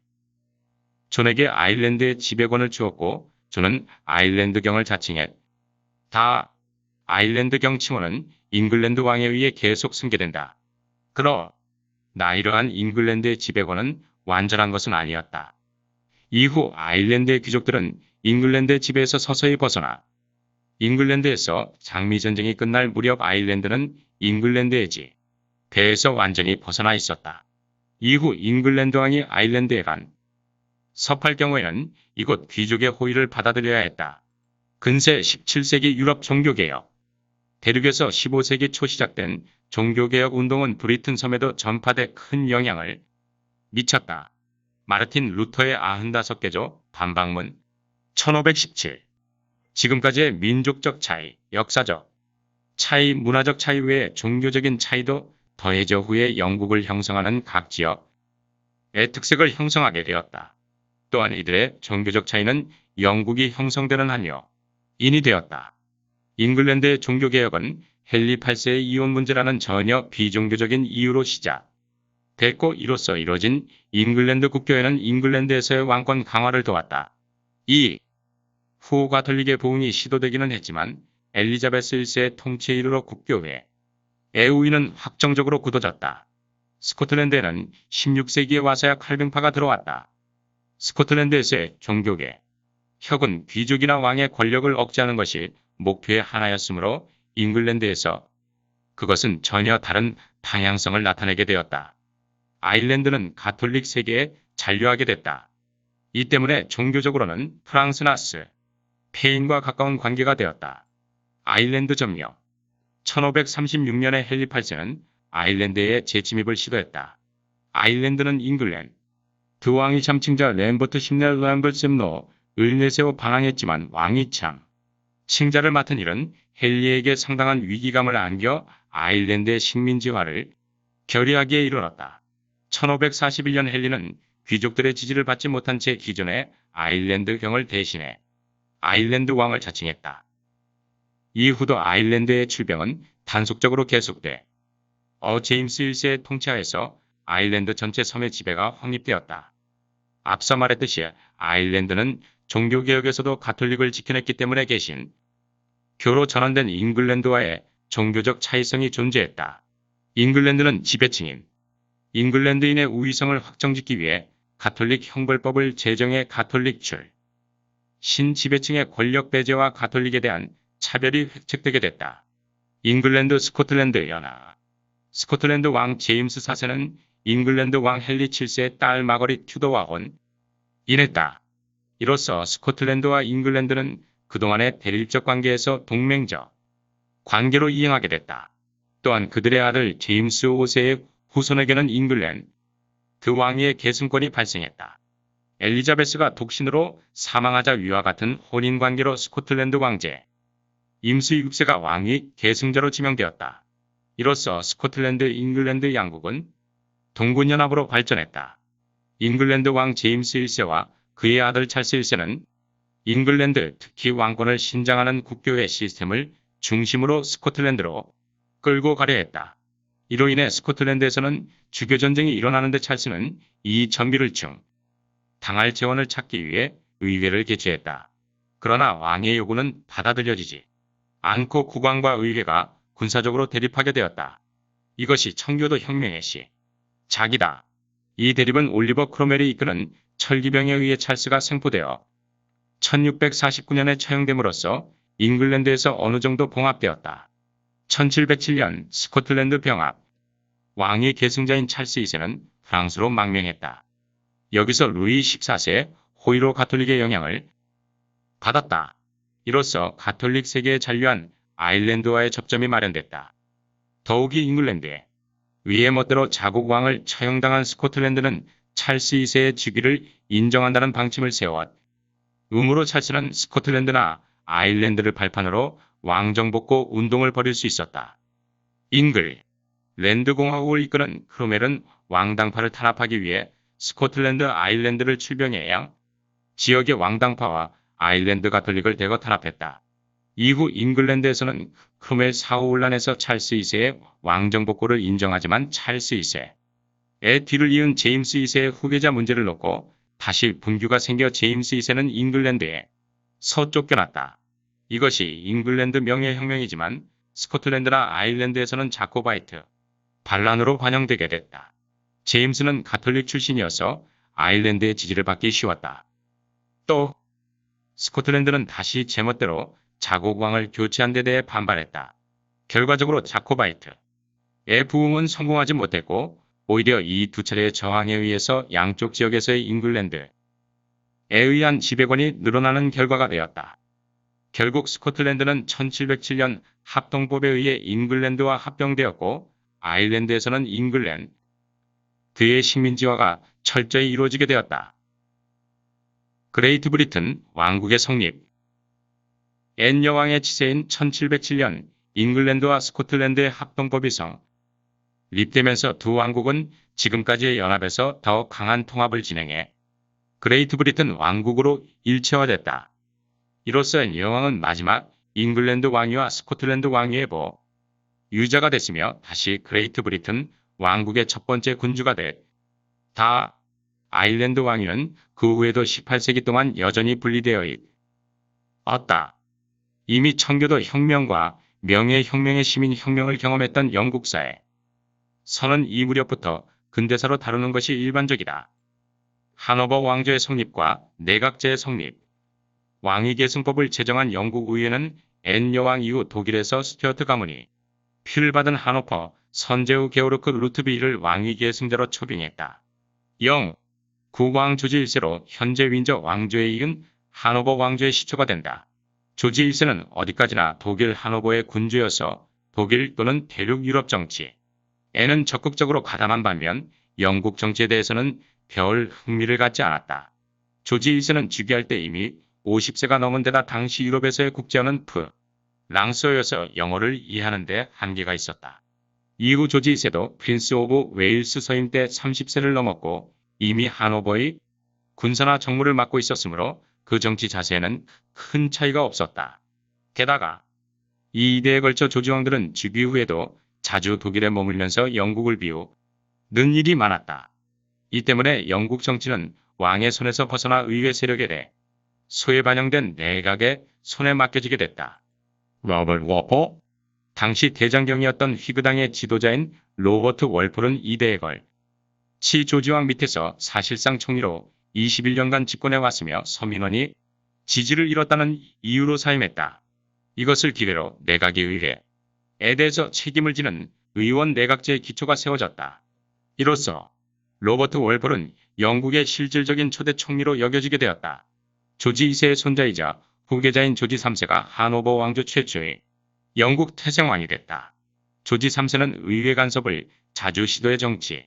존에게 아일랜드의 지배권을 주었고 존은 아일랜드경을 자칭했다. 아일랜드경 칭호는 잉글랜드 왕에 의해 계속 승계된다. 그러나 이러한 잉글랜드의 지배권은 완전한 것은 아니었다. 이후 아일랜드의 귀족들은 잉글랜드의 지배에서 서서히 벗어나 잉글랜드에서 장미전쟁이 끝날 무렵 아일랜드는 잉글랜드의 배에서 완전히 벗어나 있었다. 이후 잉글랜드 왕이 아일랜드에 간 섭할 경우에는 이곳 귀족의 호의를 받아들여야 했다. 근세 17세기 유럽 종교개혁. 대륙에서 15세기 초 시작된 종교개혁 운동은 브리튼 섬에도 전파돼 큰 영향을 미쳤다. 마르틴 루터의 95개조 반박문 1517. 지금까지의 민족적 차이, 역사적 차이, 문화적 차이 외에 종교적인 차이도 더해져 후에 영국을 형성하는 각 지역의 특색을 형성하게 되었다. 또한 이들의 종교적 차이는 영국이 형성되는 한요 인이 되었다. 잉글랜드의 종교개혁은 헨리 8세의 이혼 문제라는 전혀 비종교적인 이유로 시작됐고 이로써 이뤄진 잉글랜드 국교회는 잉글랜드에서의 왕권 강화를 도왔다. 후 가톨릭의 부흥이 시도되기는 했지만 엘리자베스 1세의 통치에 이르러 국교회의 우위는 확정적으로 굳어졌다. 스코틀랜드에는 16세기에 와서야 칼뱅파가 들어왔다. 스코틀랜드에서의 종교개혁은 귀족이나 왕의 권력을 억제하는 것이 목표의 하나였으므로 잉글랜드에서 그것은 전혀 다른 방향성을 나타내게 되었다. 아일랜드는 가톨릭 세계에 잔류하게 됐다. 이 때문에 종교적으로는 프랑스나 스페인과 가까운 관계가 되었다. 아일랜드 점령 1536년에 헨리 8세는 아일랜드에 재침입을 시도했다. 아일랜드는 잉글랜드 왕이 참칭자 램버트 10년 램버트sem노 을 내세워 반항했지만 왕이 칭자를 맡은 일은 헨리에게 상당한 위기감을 안겨 아일랜드의 식민지화를 결의하기에 이르렀다. 1541년 헨리는 귀족들의 지지를 받지 못한 채 기존의 아일랜드 경을 대신해 아일랜드 왕을 자칭했다. 이후도 아일랜드의 출병은 단속적으로 계속돼 제임스 1세의 통치하에서 아일랜드 전체 섬의 지배가 확립되었다. 앞서 말했듯이 아일랜드는 종교개혁에서도 가톨릭을 지켜냈기 때문에 개신 교로 전환된 잉글랜드와의 종교적 차이성이 존재했다. 잉글랜드는 지배층인 잉글랜드인의 우위성을 확정짓기 위해 가톨릭 형벌법을 제정해 가톨릭 신지배층의 권력 배제와 가톨릭에 대한 차별이 획책되게 됐다. 잉글랜드 스코틀랜드 연합 스코틀랜드 왕 제임스 4세는 잉글랜드 왕 헨리 7세의 딸 마거릿 튜더와 혼인했다. 이로써 스코틀랜드와 잉글랜드는 그동안의 대립적 관계에서 동맹적 관계로 이행하게 됐다. 또한 그들의 아들 제임스 5세의 후손에게는 잉글랜드 왕위의 계승권이 발생했다. 엘리자베스가 독신으로 사망하자 위와 같은 혼인관계로 스코틀랜드 왕제 임스 6세가 왕위 계승자로 지명되었다. 이로써 스코틀랜드 잉글랜드 양국은 동군연합으로 발전했다. 잉글랜드 왕 제임스 1세와 그의 아들 찰스 1세는 잉글랜드 특히 왕권을 신장하는 국교회 시스템을 중심으로 스코틀랜드로 끌고 가려 했다. 이로 인해 스코틀랜드에서는 주교전쟁이 일어나는데 찰스는 이 전비를 당할 재원을 찾기 위해 의회를 개최했다. 그러나 왕의 요구는 받아들여지지 않고 국왕과 의회가 군사적으로 대립하게 되었다. 이것이 청교도 혁명의 시작이다. 이 대립은 올리버 크로멜이 이끄는 철기병에 의해 찰스가 생포되어 1649년에 처형됨으로써 잉글랜드에서 어느 정도 봉합되었다. 1707년 스코틀랜드 병합 왕위 계승자인 찰스 2세는 프랑스로 망명했다. 여기서 루이 14세의 호의로 가톨릭의 영향을 받았다. 이로써 가톨릭 세계에 잔류한 아일랜드와의 접점이 마련됐다. 더욱이 잉글랜드에 위의 멋대로 자국 왕을 처형당한 스코틀랜드는 찰스 2세의 즉위를 인정한다는 방침을 세웠. 으므로 찰스는 스코틀랜드나 아일랜드를 발판으로 왕정복고 운동을 벌일 수 있었다. 잉글랜드 공화국을 이끄는 크로멜은 왕당파를 탄압하기 위해 스코틀랜드 아일랜드를 출병해 양 지역의 왕당파와 아일랜드 가톨릭을 대거 탄압했다. 이후 잉글랜드에서는 크로멜 사후혼란에서 찰스 2세의 왕정복고를 인정하지만 찰스 2세의 뒤를 이은 제임스 2세의 후계자 문제를 놓고 다시 분규가 생겨 제임스 2세는 잉글랜드에서 쫓겨났다. 이것이 잉글랜드 명예혁명이지만 스코틀랜드나 아일랜드에서는 자코바이트 반란으로 반영되게 됐다. 제임스는 가톨릭 출신이어서 아일랜드의 지지를 받기 쉬웠다. 또 스코틀랜드는 다시 제멋대로 자국 왕을 교체한 데 대해 반발했다. 결과적으로 자코바이트 부흥은 성공하지 못했고 오히려 이 두 차례의 저항에 의해서 양쪽 지역에서의 잉글랜드에 의한 지배권이 늘어나는 결과가 되었다. 결국 스코틀랜드는 1707년 합동법에 의해 잉글랜드와 합병되었고 아일랜드에서는 잉글랜드의 식민지화가 철저히 이루어지게 되었다. 그레이트 브리튼 왕국의 성립. 앤 여왕의 치세인 1707년 잉글랜드와 스코틀랜드의 합동법이 성립되면서 두 왕국은 지금까지의 연합에서 더욱 강한 통합을 진행해 그레이트 브리튼 왕국으로 일체화됐다. 이로써 앤 여왕은 마지막 잉글랜드 왕위와 스코틀랜드 왕위의 유자가 됐으며 다시 그레이트 브리튼 왕국의 첫 번째 군주가 됐다. 아일랜드 왕위는 그 후에도 18세기 동안 여전히 분리되어 있었다. 이미 청교도 혁명과 명예혁명의 시민혁명을 경험했던 영국사에 서는 이 무렵부터 근대사로 다루는 것이 일반적이다. 하노버 왕조의 성립과 내각제의 성립. 왕위 계승법을 제정한 영국 의회는 앤 여왕 이후 독일에서 스튜어트 가문이 피를 받은 하노퍼 선제후 게오르크 루트비히를 왕위 계승자로 초빙했다. 영국 조지 1세로 현재 윈저 왕조에 이은 하노버 왕조의 시초가 된다. 조지 1세는 어디까지나 독일 하노버의 군주여서 독일 또는 대륙 유럽 정치에는 적극적으로 가담한 반면 영국 정치에 대해서는 별 흥미를 갖지 않았다. 조지 1세는 즉위할 때 이미 50세가 넘은 데다 당시 유럽에서의 국제어는 프랑스어여서 영어를 이해하는 데 한계가 있었다. 이후 조지 2세도 프린스 오브 웨일스 서임 때 30세를 넘었고 이미 하노버의 군사나 정무를 맡고 있었으므로 그 정치 자세에는 큰 차이가 없었다. 게다가 이 이대에 걸쳐 조지 왕들은 즉위 후에도 자주 독일에 머물면서 영국을 비우는 일이 많았다. 이 때문에 영국 정치는 왕의 손에서 벗어나 의회 세력에 소에 반영된 내각의 손에 맡겨지게 됐다. 로버트 월폴. 당시 대장경이었던 휘그당의 지도자인 로버트 월폴은 이대에 걸치 조지왕 밑에서 사실상 총리로 21년간 집권해 왔으며 서민원이 지지를 잃었다는 이유로 사임했다. 이것을 기회로 내각의 의회에 대해서 책임을 지는 의원 내각제의 기초가 세워졌다. 이로써 로버트 월폴은 영국의 실질적인 초대 총리로 여겨지게 되었다. 조지 2세의 손자이자 후계자인 조지 3세가 하노버 왕조 최초의 영국 태생왕이 됐다. 조지 3세는 의회 간섭을 자주 시도해 정치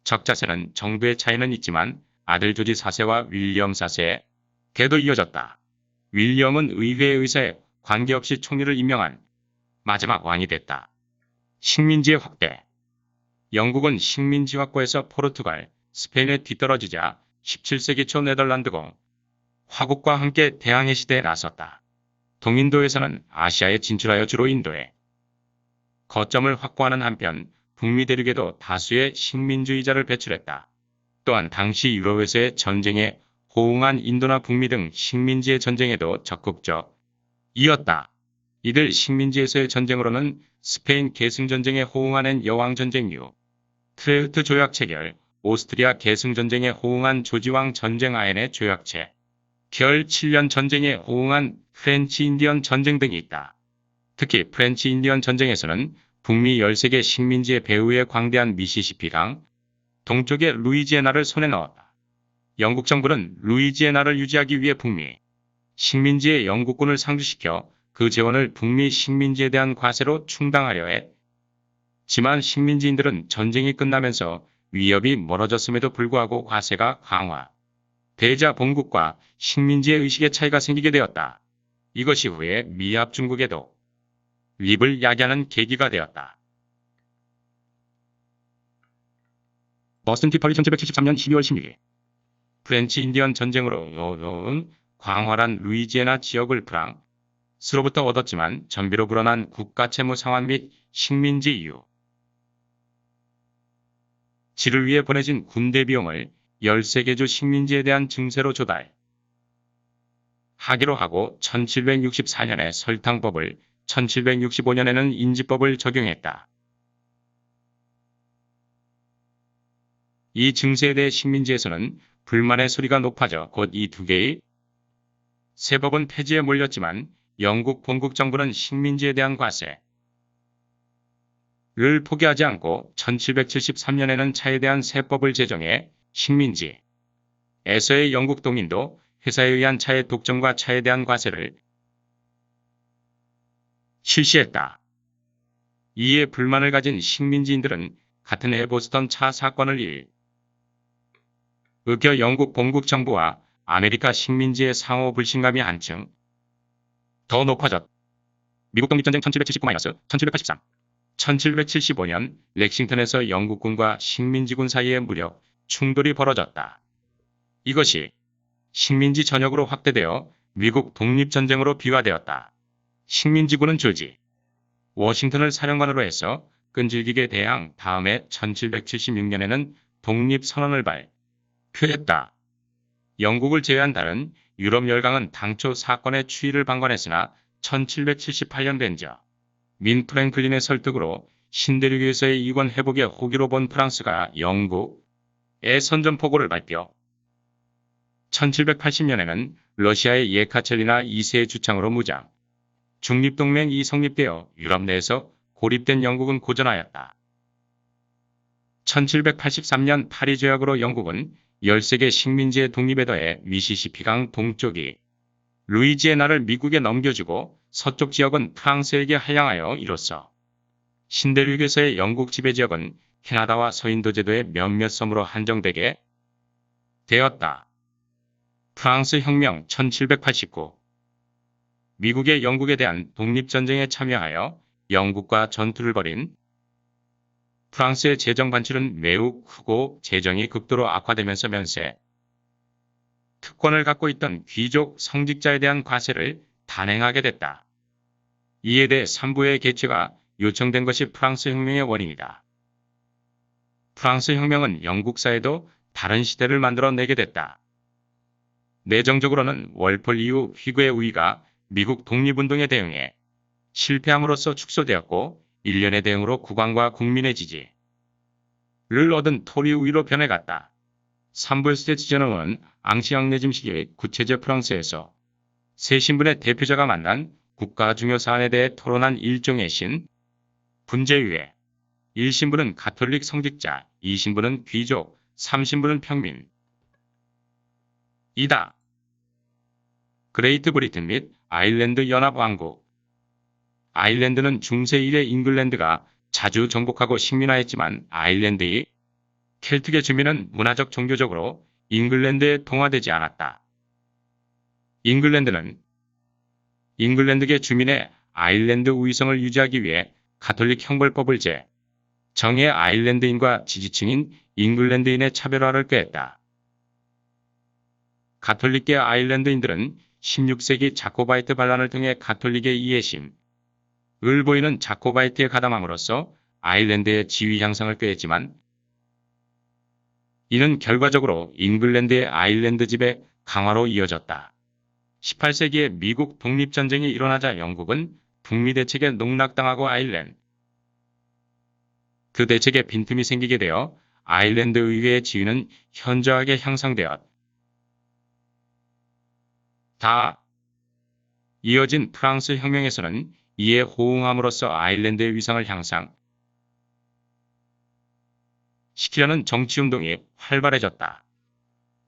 적자세는 정도의 차이는 있지만 아들 조지 4세와 윌리엄 4세에게도 이어졌다. 윌리엄은 의회 의사에 관계없이 총리를 임명한 마지막 왕이 됐다. 식민지의 확대. 영국은 식민지 확보에서 포르투갈, 스페인에 뒤떨어지자 17세기 초 네덜란드공 화국과 함께 대항해 시대에 나섰다. 동인도에서는 아시아에 진출하여 주로 인도에 거점을 확보하는 한편 북미 대륙에도 다수의 식민주의자를 배출했다. 또한 당시 유럽에서의 전쟁에 호응한 인도나 북미 등 식민지의 전쟁에도 적극적이었다. 이들 식민지에서의 전쟁으로는 스페인 계승전쟁에 호응하는 여왕전쟁 이후 트레흐트 조약 체결, 오스트리아 계승전쟁에 호응한 조지왕 전쟁 아엔의 조약체, 결 7년 전쟁에 호응한 프렌치 인디언 전쟁 등이 있다. 특히 프렌치 인디언 전쟁에서는 북미 13개 식민지의 배후에 광대한 미시시피강, 동쪽의 루이지애나를 손에 넣었다. 영국 정부는 루이지애나를 유지하기 위해 북미 식민지의 영국군을 상주시켜 그 재원을 북미 식민지에 대한 과세로 충당하려 했지만 식민지인들은 전쟁이 끝나면서 위협이 멀어졌음에도 불구하고 과세가 강화되자 본국과 식민지의 의식의 차이가 생기게 되었다. 이것이 후에 미합 중국에도 립을 야기하는 계기가 되었다. 버스턴 티파리 1773년 12월 16일 프렌치 인디언 전쟁으로 광활한 루이지애나 지역을 프랑스로부터 얻었지만 전비로 불어난 국가 채무 상환 및 식민지 이유 지를 위해 보내진 군대 비용을 13개 주 식민지에 대한 증세로 조달하기로 하고 1764년에 설탕법을 1765년에는 인지법을 적용했다. 이 증세에 대해 식민지에서는 불만의 소리가 높아져 곧 이 두 개의 세법은 폐지에 몰렸지만 영국 본국 정부는 식민지에 대한 과세 포기하지 않고 1773년에는 차에 대한 세법을 제정해 식민지에서의 영국 동인도 회사에 의한 차의 독점과 차에 대한 과세를 실시했다. 이에 불만을 가진 식민지인들은 같은 해 보스턴 차 사건을 일으켜 영국 본국 정부와 아메리카 식민지의 상호 불신감이 한층 더 높아졌다. 미국 독립전쟁 1779-1783 1775년 렉싱턴에서 영국군과 식민지군 사이에 무력 충돌이 벌어졌다. 이것이 식민지 전역으로 확대되어 미국 독립전쟁으로 비화되었다. 식민지군은 조지 워싱턴을 사령관으로 해서 끈질기게 대항 다음해 1776년에는 독립선언을 발표했다. 영국을 제외한 다른 유럽 열강은 당초 사건의 추이를 방관했으나 1778년 벤저 민 프랭클린의 설득으로 신대륙에서의 이권 회복의 호기로 본 프랑스가 영국의 선전포고를 발표. 1780년에는 러시아의 예카체리나 2세의 주창으로 무장 중립동맹이 성립되어 유럽 내에서 고립된 영국은 고전하였다. 1783년 파리 조약으로 영국은 13개 식민지의 독립에 더해 미시시피강 동쪽이 루이지애나를 미국에 넘겨주고 서쪽 지역은 프랑스에게 할양하여 이로써 신대륙에서의 영국 지배 지역은 캐나다와 서인도 제도의 몇몇 섬으로 한정되게 되었다. 프랑스 혁명 1789 미국의 영국에 대한 독립전쟁에 참여하여 영국과 전투를 벌인 프랑스의 재정 반출은 매우 크고 재정이 극도로 악화되면서 면세 특권을 갖고 있던 귀족 성직자에 대한 과세를 단행하게 됐다. 이에 대해 3부의 개최가 요청된 것이 프랑스 혁명의 원인이다. 프랑스 혁명은 영국사에도 다른 시대를 만들어내게 됐다. 내정적으로는 월펄 이후 휘그의 우위가 미국 독립운동에 대응해 실패함으로써 축소되었고 일련의 대응으로 국왕과 국민의 지지를 얻은 토리 우위로 변해갔다. 3부의 스테츠 제너는 앙시앙 레짐 시기의 구체제 프랑스에서 세 신분의 대표자가 만난 국가 중요 사안에 대해 토론한 일종의 분제위회. 1신분은 가톨릭 성직자, 2신분은 귀족, 3신분은 평민이다. 그레이트 브리튼 및 아일랜드 연합왕국. 아일랜드는 중세 이래 잉글랜드가 자주 정복하고 식민화했지만 아일랜드의 켈트계 주민은 문화적 종교적으로 잉글랜드에 동화되지 않았다. 잉글랜드계 주민의 아일랜드 우위성을 유지하기 위해 가톨릭 형벌법을 정해 아일랜드인과 지지층인 잉글랜드인의 차별화를 꾀했다. 가톨릭계 아일랜드인들은 16세기 자코바이트 반란을 통해 가톨릭의 이해심을 보이는 자코바이트에 가담함으로써 아일랜드의 지위 향상을 꾀했지만 이는 결과적으로 잉글랜드의 아일랜드 지배 강화로 이어졌다. 18세기에 미국 독립전쟁이 일어나자 영국은 북미 대책에 농락당하고 아일랜드 그 대책에 빈틈이 생기게 되어 아일랜드 의회의 지위는 현저하게 향상되었다. 이어진 프랑스 혁명에서는 이에 호응함으로써 아일랜드의 위상을 향상시키려는 정치운동이 활발해졌다.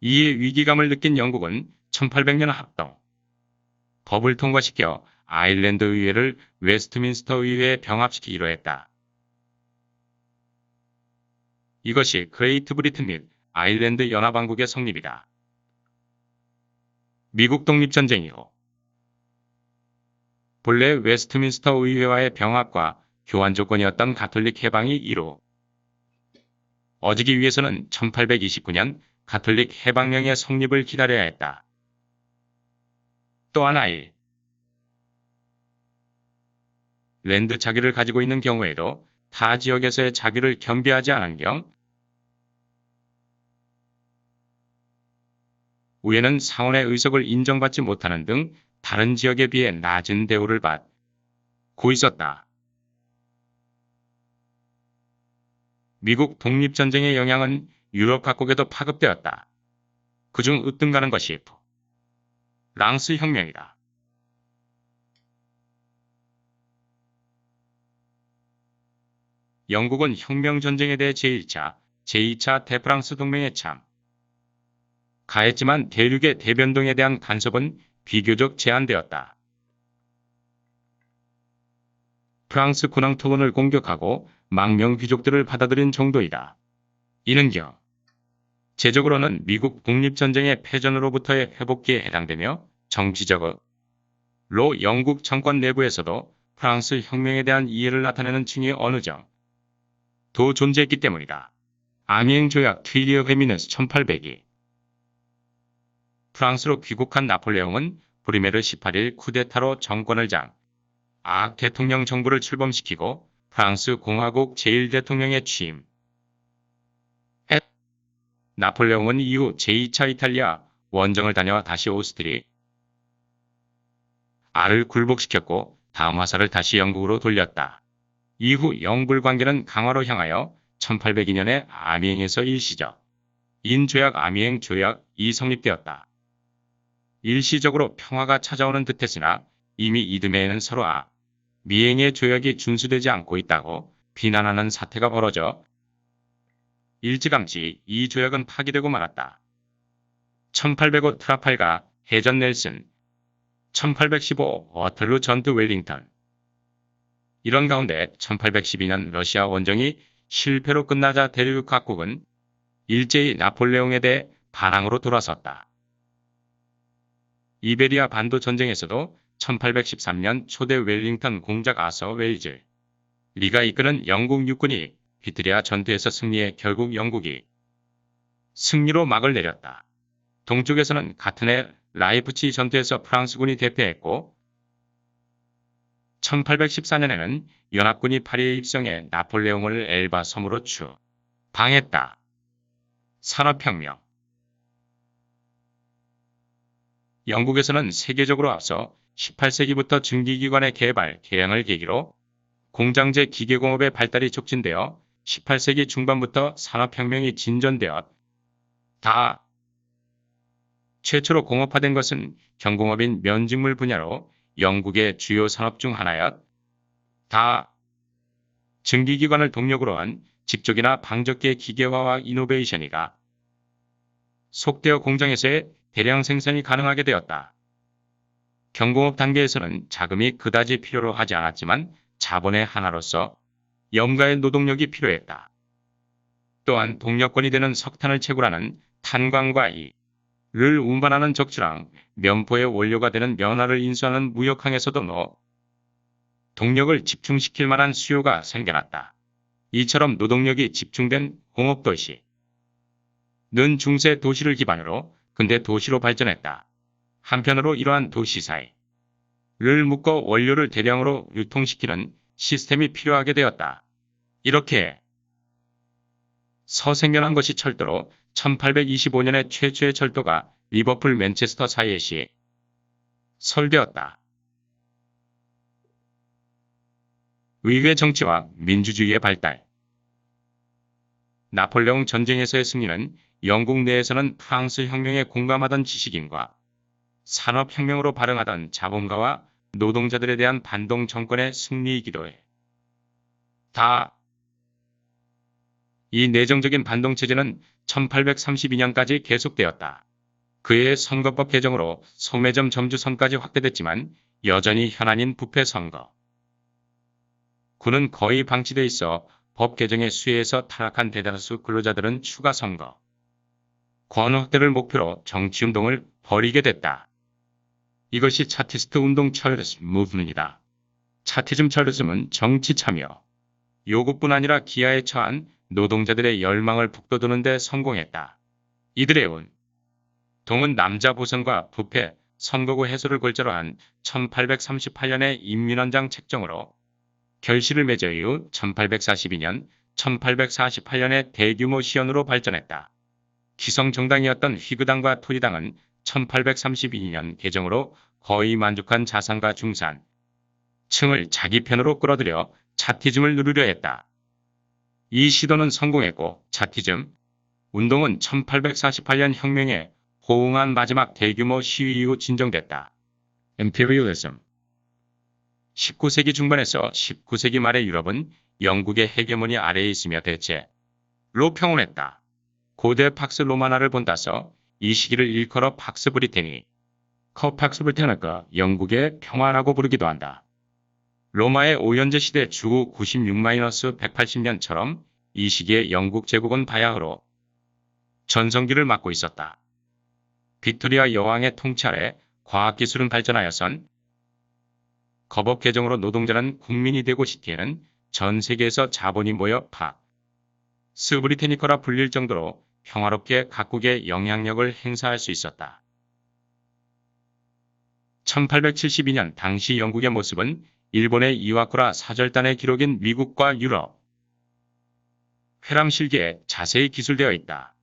이에 위기감을 느낀 영국은 1800년 합동법을 통과시켜 아일랜드 의회를 웨스트민스터 의회에 병합시키기로 했다. 이것이 그레이트 브리튼 및 아일랜드 연합왕국의 성립이다. 미국 독립전쟁 이후 본래 웨스트민스터 의회와의 병합과 교환 조건이었던 가톨릭 해방이 이루어지기 위해서는 1829년 가톨릭 해방령의 성립을 기다려야 했다. 또한 아일랜드 자기를 가지고 있는 경우에도 타 지역에서의 자기를 겸비하지 않은 경우에는 상원의 의석을 인정받지 못하는 등 다른 지역에 비해 낮은 대우를 받고 있었다. 미국 독립전쟁의 영향은 유럽 각국에도 파급되었다. 그중 으뜸가는 것이 프랑스 혁명이다. 영국은 혁명전쟁에 대해 제1차, 제2차 대프랑스 동맹에 가했지만 대륙의 대변동에 대한 간섭은 비교적 제한되었다. 프랑스 군왕 토론을 공격하고 망명 귀족들을 받아들인 정도이다. 이는겨 제적으로는 미국 독립전쟁의 패전으로부터의 회복기에 해당되며 정치적으로 영국 정권 내부에서도 프랑스 혁명에 대한 이해를 나타내는 층이 어느 정도 존재했기 때문이다. 아미엥 조약 트리티어 회미네스 1800이 프랑스로 귀국한 나폴레옹은 브리메르 18일 쿠데타로 정권을 대통령 정부를 출범시키고 프랑스 공화국 제1대통령에 취임. 나폴레옹은 이후 제2차 이탈리아 원정을 다녀와 다시 오스트리아를 굴복시켰고 다음 화살을 다시 영국으로 돌렸다. 이후 영불 관계는 강화로 향하여 1802년에 아미엥에서 일시적인 조약 아미엥 조약이 성립되었다. 일시적으로 평화가 찾아오는 듯했으나 이미 이듬해에는 서로 미엥의 조약이 준수되지 않고 있다고 비난하는 사태가 벌어져 일찌감치 이 조약은 파기되고 말았다. 1805 트라팔가 해전 넬슨, 1815 워털루 전투 웰링턴. 이런 가운데 1812년 러시아 원정이 실패로 끝나자 대륙 각국은 일제히 나폴레옹에 대해 반항으로 돌아섰다. 이베리아 반도 전쟁에서도 1813년 초대 웰링턴 공작 아서 웰즈 리가 이끄는 영국 육군이 비트리아 전투에서 승리해 결국 영국이 승리로 막을 내렸다. 동쪽에서는 같은 해 라이프치 전투에서 프랑스군이 대패했고 1814년에는 연합군이 파리에 입성해 나폴레옹을 엘바 섬으로 방했다. 산업혁명 영국에서는 세계적으로 앞서 18세기부터 증기기관의 개발, 개량을 계기로 공장제 기계공업의 발달이 촉진되어 18세기 중반부터 산업혁명이 진전되었다. 최초로 공업화된 것은 경공업인 면직물 분야로 영국의 주요 산업 중 하나였다. 증기기관을 동력으로 한 직접이나 방적기의 기계화와 이노베이션이가 속되어 공장에서의 대량 생산이 가능하게 되었다. 경공업 단계에서는 자금이 그다지 필요로 하지 않았지만 자본의 하나로서 염가의 노동력이 필요했다. 또한 동력권이 되는 석탄을 채굴하는 탄광과 이를 운반하는 적주랑 면포의 원료가 되는 면화를 인수하는 무역항에서도 동력을 집중시킬 만한 수요가 생겨났다. 이처럼 노동력이 집중된 공업도시는 중세 도시를 기반으로 근대 도시로 발전했다. 한편으로 이러한 도시 사이를 묶어 원료를 대량으로 유통시키는 시스템이 필요하게 되었다. 이렇게 생겨난 것이 철도로 1825년에 최초의 철도가 리버풀 맨체스터 사이에 설되었다. 의회 정치와 민주주의의 발달 나폴레옹 전쟁에서의 승리는 영국 내에서는 프랑스 혁명에 공감하던 지식인과 산업혁명으로 발응하던 자본가와 노동자들에 대한 반동 정권의 승리이기도 해. 이 내정적인 반동체제는 1832년까지 계속되었다. 그해 선거법 개정으로 소매점 점주선까지 확대됐지만 여전히 현안인 부패 선거. 군은 거의 방치돼 있어 법 개정의 수혜에서 타락한 대다수 근로자들은 추가 선거 권 확대를 목표로 정치운동을 벌이게 됐다. 이것이 차티스트 운동 차르리즘 무브먼트이다. 차티즘 차르리즘은 정치 참여 요구뿐 아니라 기아에 처한 노동자들의 열망을 북돋우는 데 성공했다. 이들의 운동은 남자 보선과 부패, 선거구 해소를 골자로 한 1838년의 인민헌장 책정으로 결실을 맺어 이후 1842년, 1848년의 대규모 시연으로 발전했다. 기성정당이었던 휘그당과 토리당은 1832년 개정으로 거의 만족한 자산가 중산 층을 자기 편으로 끌어들여 차티즘을 누르려 했다. 이 시도는 성공했고 차티즘 운동은 1848년 혁명에 호응한 마지막 대규모 시위 이후 진정됐다. 임페리얼리즘 19세기 중반에서 19세기 말의 유럽은 영국의 헤게모니 아래에 있으며 대체로 평온했다. 고대 팍스 로마나를 본따서 이 시기를 일컬어 팍스 브리테니, 팍스 브리테니가 영국의 평화라고 부르기도 한다. 로마의 오현제 시대 주 96-180년처럼 이 시기에 영국 제국은 바야흐로 전성기를 맞고 있었다. 빅토리아 여왕의 통치 아래 과학기술은 발전하여선 거법 개정으로 노동자는 국민이 되고 시기에는 전 세계에서 자본이 모여 팍스 브리테니커라 불릴 정도로 평화롭게 각국의 영향력을 행사할 수 있었다. 1872년 당시 영국의 모습은 일본의 이와쿠라 사절단의 기록인 미국과 유럽 회람실기에 자세히 기술되어 있다.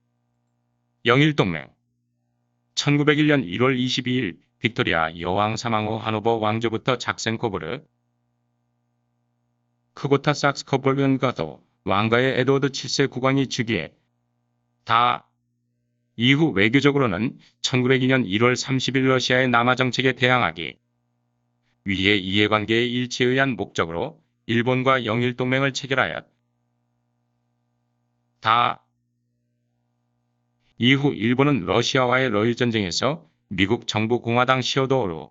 영일동맹 1901년 1월 22일 빅토리아 여왕 사망 후 하노버 왕조부터 작센코브르 크고타 삭스커버른가도 왕가의 에드워드 7세 국왕이 즉위해 다 이후 외교적으로는 1902년 1월 30일 러시아의 남하 정책에 대항하기 위해 이해관계의 일치에 의한 목적으로 일본과 영일동맹을 체결하였다. 이후 일본은 러시아와의 러일전쟁에서 미국 정부 공화당 시어도어루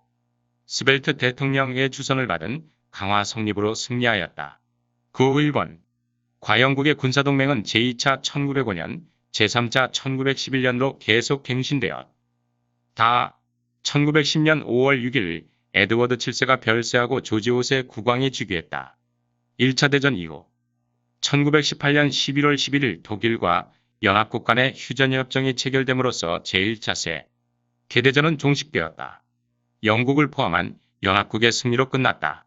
스벨트 대통령의 주선을 받은 강화 성립으로 승리하였다. 그 후 일본, 과영국의 군사동맹은 제2차 1905년, 제3차 1911년으로 계속 갱신되었다. 1910년 5월 6일 에드워드 7세가 별세하고 조지 5세 국왕이 즉위했다. 1차 대전 이후 1918년 11월 11일 독일과 연합국 간의 휴전협정이 체결됨으로써 제1차 세계대전은 종식되었다. 영국을 포함한 연합국의 승리로 끝났다.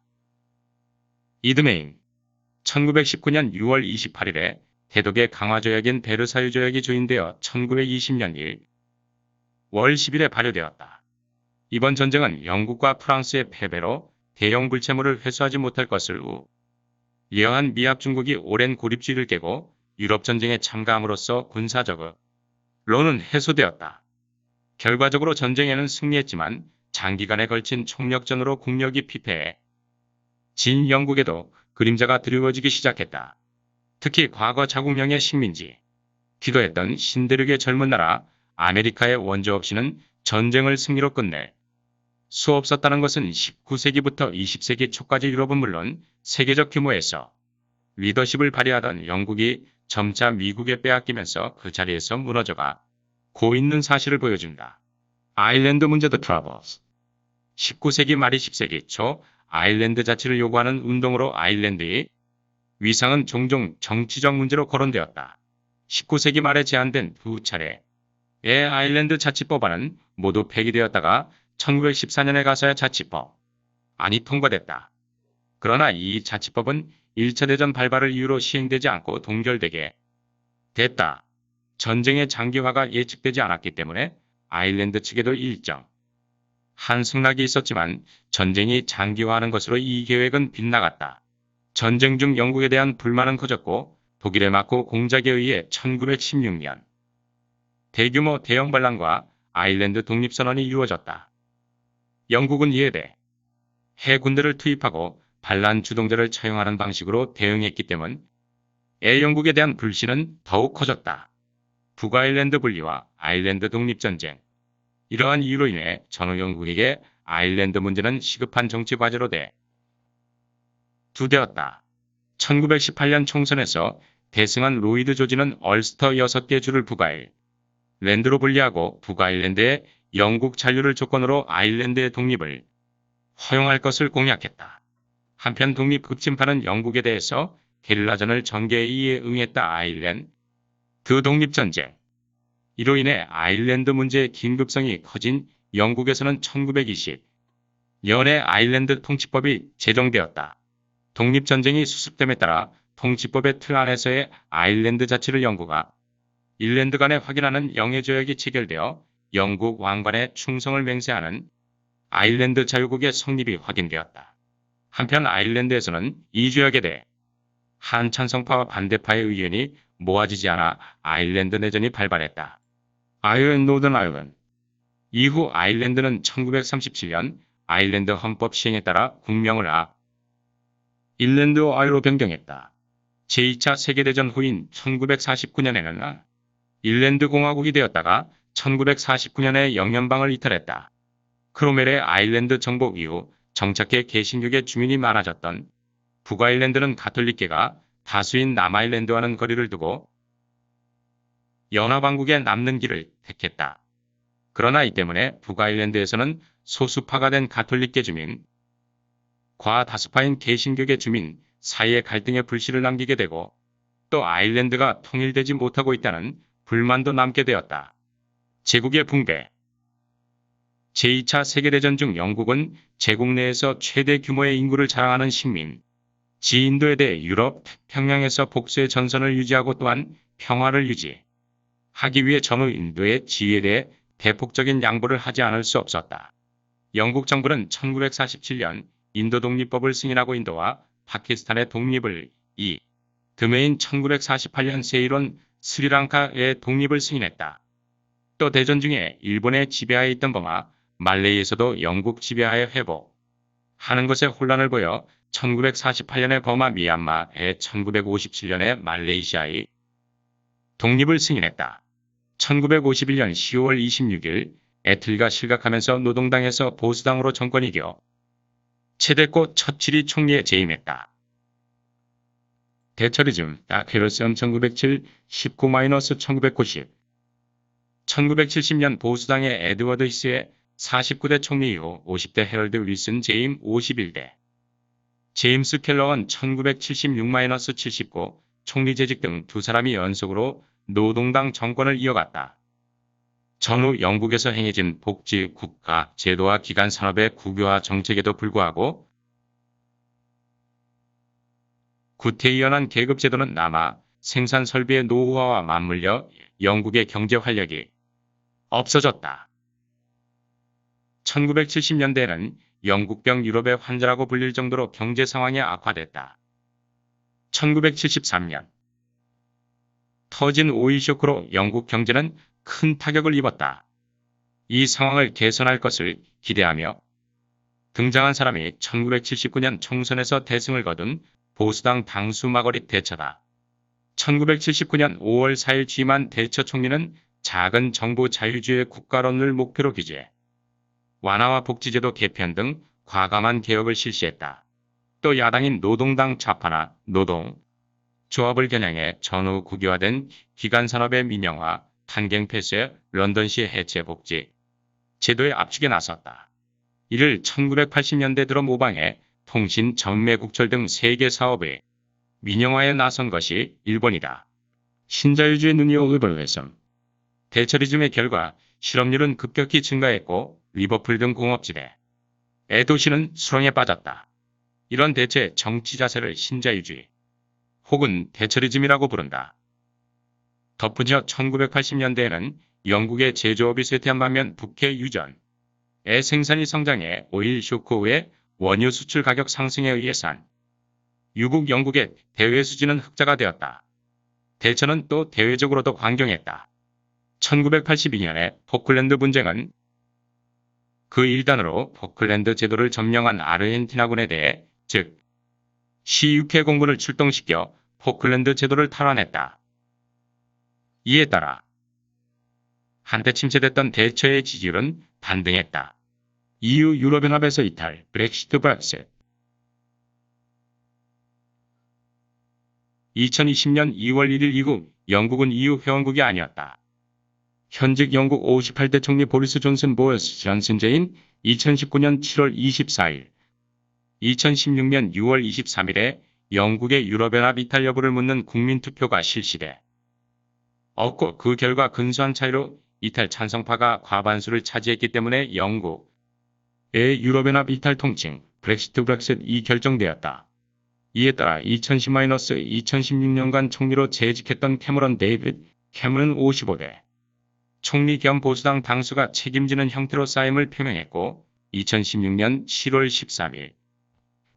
이드메인 1919년 6월 28일에 대독의 강화조약인 베르사유 조약이 조인되어 1920년 1월 10일에 발효되었다. 이번 전쟁은 영국과 프랑스의 패배로 대영 불체물을 회수하지 못할 것을 우려한 미합 중국이 오랜 고립주의를 깨고 유럽전쟁에 참가함으로써 군사적으로는 해소되었다. 결과적으로 전쟁에는 승리했지만 장기간에 걸친 총력전으로 국력이 피폐해 진 영국에도 그림자가 드리워지기 시작했다. 특히 과거 자국명의 식민지 기도했던 신대륙의 젊은 나라 아메리카의 원조 없이는 전쟁을 승리로 끝낼 수 없었다는 것은 19세기부터 20세기 초까지 유럽은 물론 세계적 규모에서 리더십을 발휘하던 영국이 점차 미국에 빼앗기면서 그 자리에서 무너져가고 있는 사실을 보여준다. 아일랜드 문제 The Troubles 19세기 말이 10세기 초 아일랜드 자치를 요구하는 운동으로 아일랜드의 위상은 종종 정치적 문제로 거론되었다. 19세기 말에 제안된 두 차례의 아일랜드 자치법안은 모두 폐기되었다가 1914년에 가서야 자치법안이 통과됐다. 그러나 이 자치법은 1차 대전 발발을 이유로 시행되지 않고 동결되게 됐다. 전쟁의 장기화가 예측되지 않았기 때문에 아일랜드 측에도 일정 한승낙이 있었지만 전쟁이 장기화하는 것으로 이 계획은 빗나갔다. 전쟁 중 영국에 대한 불만은 커졌고 독일에 맞고 공작에 의해 1916년 대규모 대형 반란과 아일랜드 독립선언이 이루어졌다. 영국은 이에 대해 해군대를 투입하고 반란 주동자를 처형하는 방식으로 대응했기 때문에 영국에 대한 불신은 더욱 커졌다. 북아일랜드 분리와 아일랜드 독립전쟁 이러한 이유로 인해 전후 영국에게 아일랜드 문제는 시급한 정치 과제로 대두되었다. 1918년 총선에서 대승한 로이드 조지는 얼스터 6개 주를 북아일랜드로 분리하고 북아일랜드의 영국 잔류를 조건으로 아일랜드의 독립을 허용할 것을 공약했다. 한편 독립급진파는 영국에 대해서 게릴라전을 전개에 응했다. 아일랜드 독립전쟁 이로 인해 아일랜드 문제의 긴급성이 커진 영국에서는 1920년에 아일랜드 통치법이 제정되었다. 독립전쟁이 수습됨에 따라 통치법의 틀 안에서의 아일랜드 자치를 영국과 일랜드 간에 확인하는 영해조약이 체결되어 영국 왕관에 충성을 맹세하는 아일랜드 자유국의 성립이 확인되었다. 한편 아일랜드에서는 이 조약에 대해 한 찬성파와 반대파의 의견이 모아지지 않아 아일랜드 내전이 발발했다. 아일랜드 노던 아일랜드 이후 아일랜드는 1937년 아일랜드 헌법 시행에 따라 국명을 일랜드 아일로 변경했다. 제2차 세계대전 후인 1949년에는 일랜드 공화국이 되었다가 1949년에 영연방을 이탈했다. 크로멜의 아일랜드 정복 이후 정착해 개신교계 주민이 많아졌던 북아일랜드는 가톨릭계가 다수인 남아일랜드와는 거리를 두고 연합왕국에 남는 길을 택했다. 그러나 이 때문에 북아일랜드에서는 소수파가 된 가톨릭계 주민, 과다수파인 개신교계 주민 사이에 갈등의 불씨를 남기게 되고 또 아일랜드가 통일되지 못하고 있다는 불만도 남게 되었다. 제국의 붕괴. 제2차 세계대전 중 영국은 제국 내에서 최대 규모의 인구를 자랑하는 식민, 지인도에 대해 유럽, 태평양에서 복수의 전선을 유지하고 또한 평화를 유지하기 위해 전후 인도의 지위에 대해 대폭적인 양보를 하지 않을 수 없었다. 영국 정부는 1947년 인도 독립법을 승인하고 인도와 파키스탄의 독립을 드메인 1948년 세일원 스리랑카의 독립을 승인했다. 또 대전 중에 일본의 지배하에 있던 버마, 말레이에서도 영국 지배하에 회복하는 것에 혼란을 보여 1948년에 버마 미얀마에 1957년에 말레이시아의 독립을 승인했다. 1951년 10월 26일 애틀리가 실각하면서 노동당에서 보수당으로 정권 이겨 최대꽃 처칠이 총리에 재임했다. 대처리즘, 다케르스엄 1907, 19-1990 1970년 보수당의 에드워드 히스의 49대 총리 이후 50대 헤럴드 윌슨 재임 51대 제임스 켈러건 1976-79 총리 재직 등 두 사람이 연속으로 노동당 정권을 이어갔다. 전후 영국에서 행해진 복지, 국가, 제도와 기관 산업의 국유화 정책에도 불구하고 구태의연한 계급제도는 남아 생산 설비의 노후화와 맞물려 영국의 경제 활력이 없어졌다. 1970년대에는 영국병 유럽의 환자라고 불릴 정도로 경제 상황이 악화됐다. 1973년 터진 오일 쇼크로 영국 경제는 큰 타격을 입었다. 이 상황을 개선할 것을 기대하며 등장한 사람이 1979년 총선에서 대승을 거둔 보수당 당수 마거릿 대처다. 1979년 5월 4일 취임한 대처 총리는 작은 정부 자유주의 국가론을 목표로 규제, 완화와 복지제도 개편 등 과감한 개혁을 실시했다. 또 야당인 노동당 좌파나 노동, 조합을 겨냥해 전후 국유화된 기관산업의 민영화, 탄경 폐쇄, 런던시 해체 복지, 제도의 압축에 나섰다. 이를 1980년대 들어 모방해 통신, 전매국철 등 세계 사업의 민영화에 나선 것이 일본이다. 신자유주의 눈이오르벌레섬 대처리즘의 결과 실업률은 급격히 증가했고 리버풀 등 공업지대, 도시는 수렁에 빠졌다. 이런 대체 정치 자세를 신자유주의 혹은 대처리즘이라고 부른다. 덧붙여 1980년대에는 영국의 제조업이 쇠퇴한 반면 북해 유전의 생산이 성장해 오일 쇼크 후에 원유 수출 가격 상승에 의해 유국 영국의 대외 수지는 흑자가 되었다. 대처는 또 대외적으로도 강경했다. 1982년에 포클랜드 분쟁은 그 일단으로 포클랜드 제도를 점령한 아르헨티나군에 대해 즉 C6회 공군을 출동시켜 포클랜드 제도를 탈환했다. 이에 따라 한때 침체됐던 대처의 지지율은 반등했다. EU 유럽연합에서 이탈, 브렉시트 브렉셋 2020년 2월 1일 이후 영국은 EU 회원국이 아니었다. 현직 영국 58대 총리 보리스 존슨 보여스 존슨 제인 2019년 7월 24일, 2016년 6월 23일에 영국의 유럽연합 이탈 여부를 묻는 국민투표가 실시돼 없고 그 결과 근소한 차이로 이탈 찬성파가 과반수를 차지했기 때문에 영국의 유럽연합 이탈 통칭 브렉시트 브렉셋이 결정되었다. 이에 따라 2010-2016년간 총리로 재직했던 캐머런 데이빗 캐머런 55대 총리 겸 보수당 당수가 책임지는 형태로 쌓임을 표명했고 2016년 7월 13일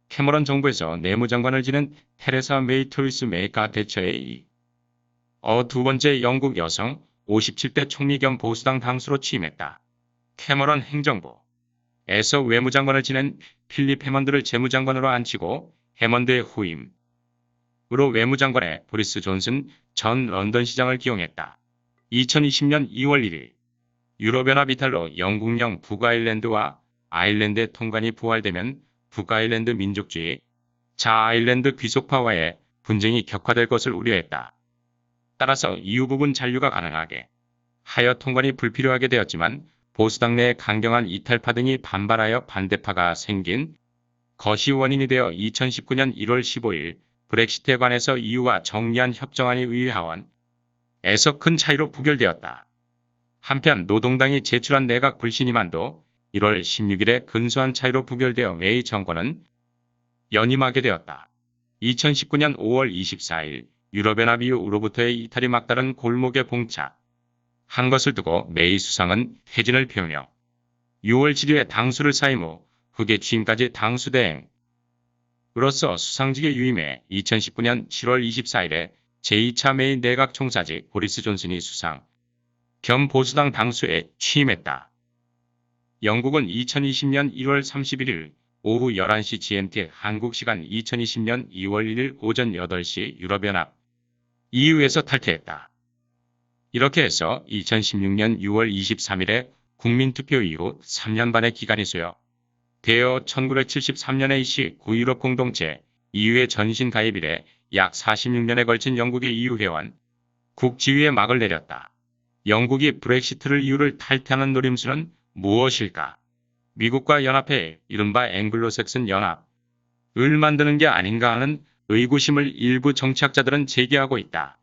캐머런 정부에서 내무장관을 지낸 테레사 메이 트루이스 메이가 대처의 두 번째 영국 여성 57대 총리 겸 보수당 당수로 취임했다. 캐머런 행정부에서 외무장관을 지낸 필립 해먼드를 재무장관으로 앉히고 해먼드의 후임 외무장관에 보리스 존슨 전 런던 시장을 기용했다. 2020년 2월 1일 유럽연합 이탈로 영국령 북아일랜드와 아일랜드의 통관이 부활되면 북아일랜드 민족주의, 자아일랜드 귀족파와의 분쟁이 격화될 것을 우려했다. 따라서 EU 부분 잔류가 가능하게 하여 통관이 불필요하게 되었지만 보수당 내의 강경한 이탈파 등이 반발하여 반대파가 생긴 것이 원인이 되어 2019년 1월 15일 브렉시트에 관해서 EU와 정리한 협정안이 의회하원에서 큰 차이로 부결되었다. 한편 노동당이 제출한 내각 불신임안도 1월 16일에 근소한 차이로 부결되어 메이 정권은 연임하게 되었다. 2019년 5월 24일 유럽연합 EU로부터의 이탈이 막다른 골목에 봉착한 것을 두고 메이 수상은 퇴진을 표명. 6월 7일에 당수를 사임 후 흑의 취임까지 당수 대행. 으로서 수상직에 유임해 2019년 7월 24일에 제2차 메이 내각 총사직 보리스 존슨이 수상 겸 보수당 당수에 취임했다. 영국은 2020년 1월 31일 오후 11시 GMT 한국 시간 2020년 2월 1일 오전 8시 유럽연합 EU에서 탈퇴했다. 이렇게 해서 2016년 6월 23일에 국민투표 이후 3년 반의 기간이 소요되어 1973년에 이시 9유럽 공동체 EU의 전신 가입 이래 약 46년에 걸친 영국의 EU 회원 국지위에 막을 내렸다. 영국이 브렉시트를 이유를 탈퇴하는 노림수는 무엇일까? 미국과 연합해 이른바 앵글로색슨 연합을 만드는 게 아닌가 하는 의구심을 일부 정치학자들은 제기하고 있다.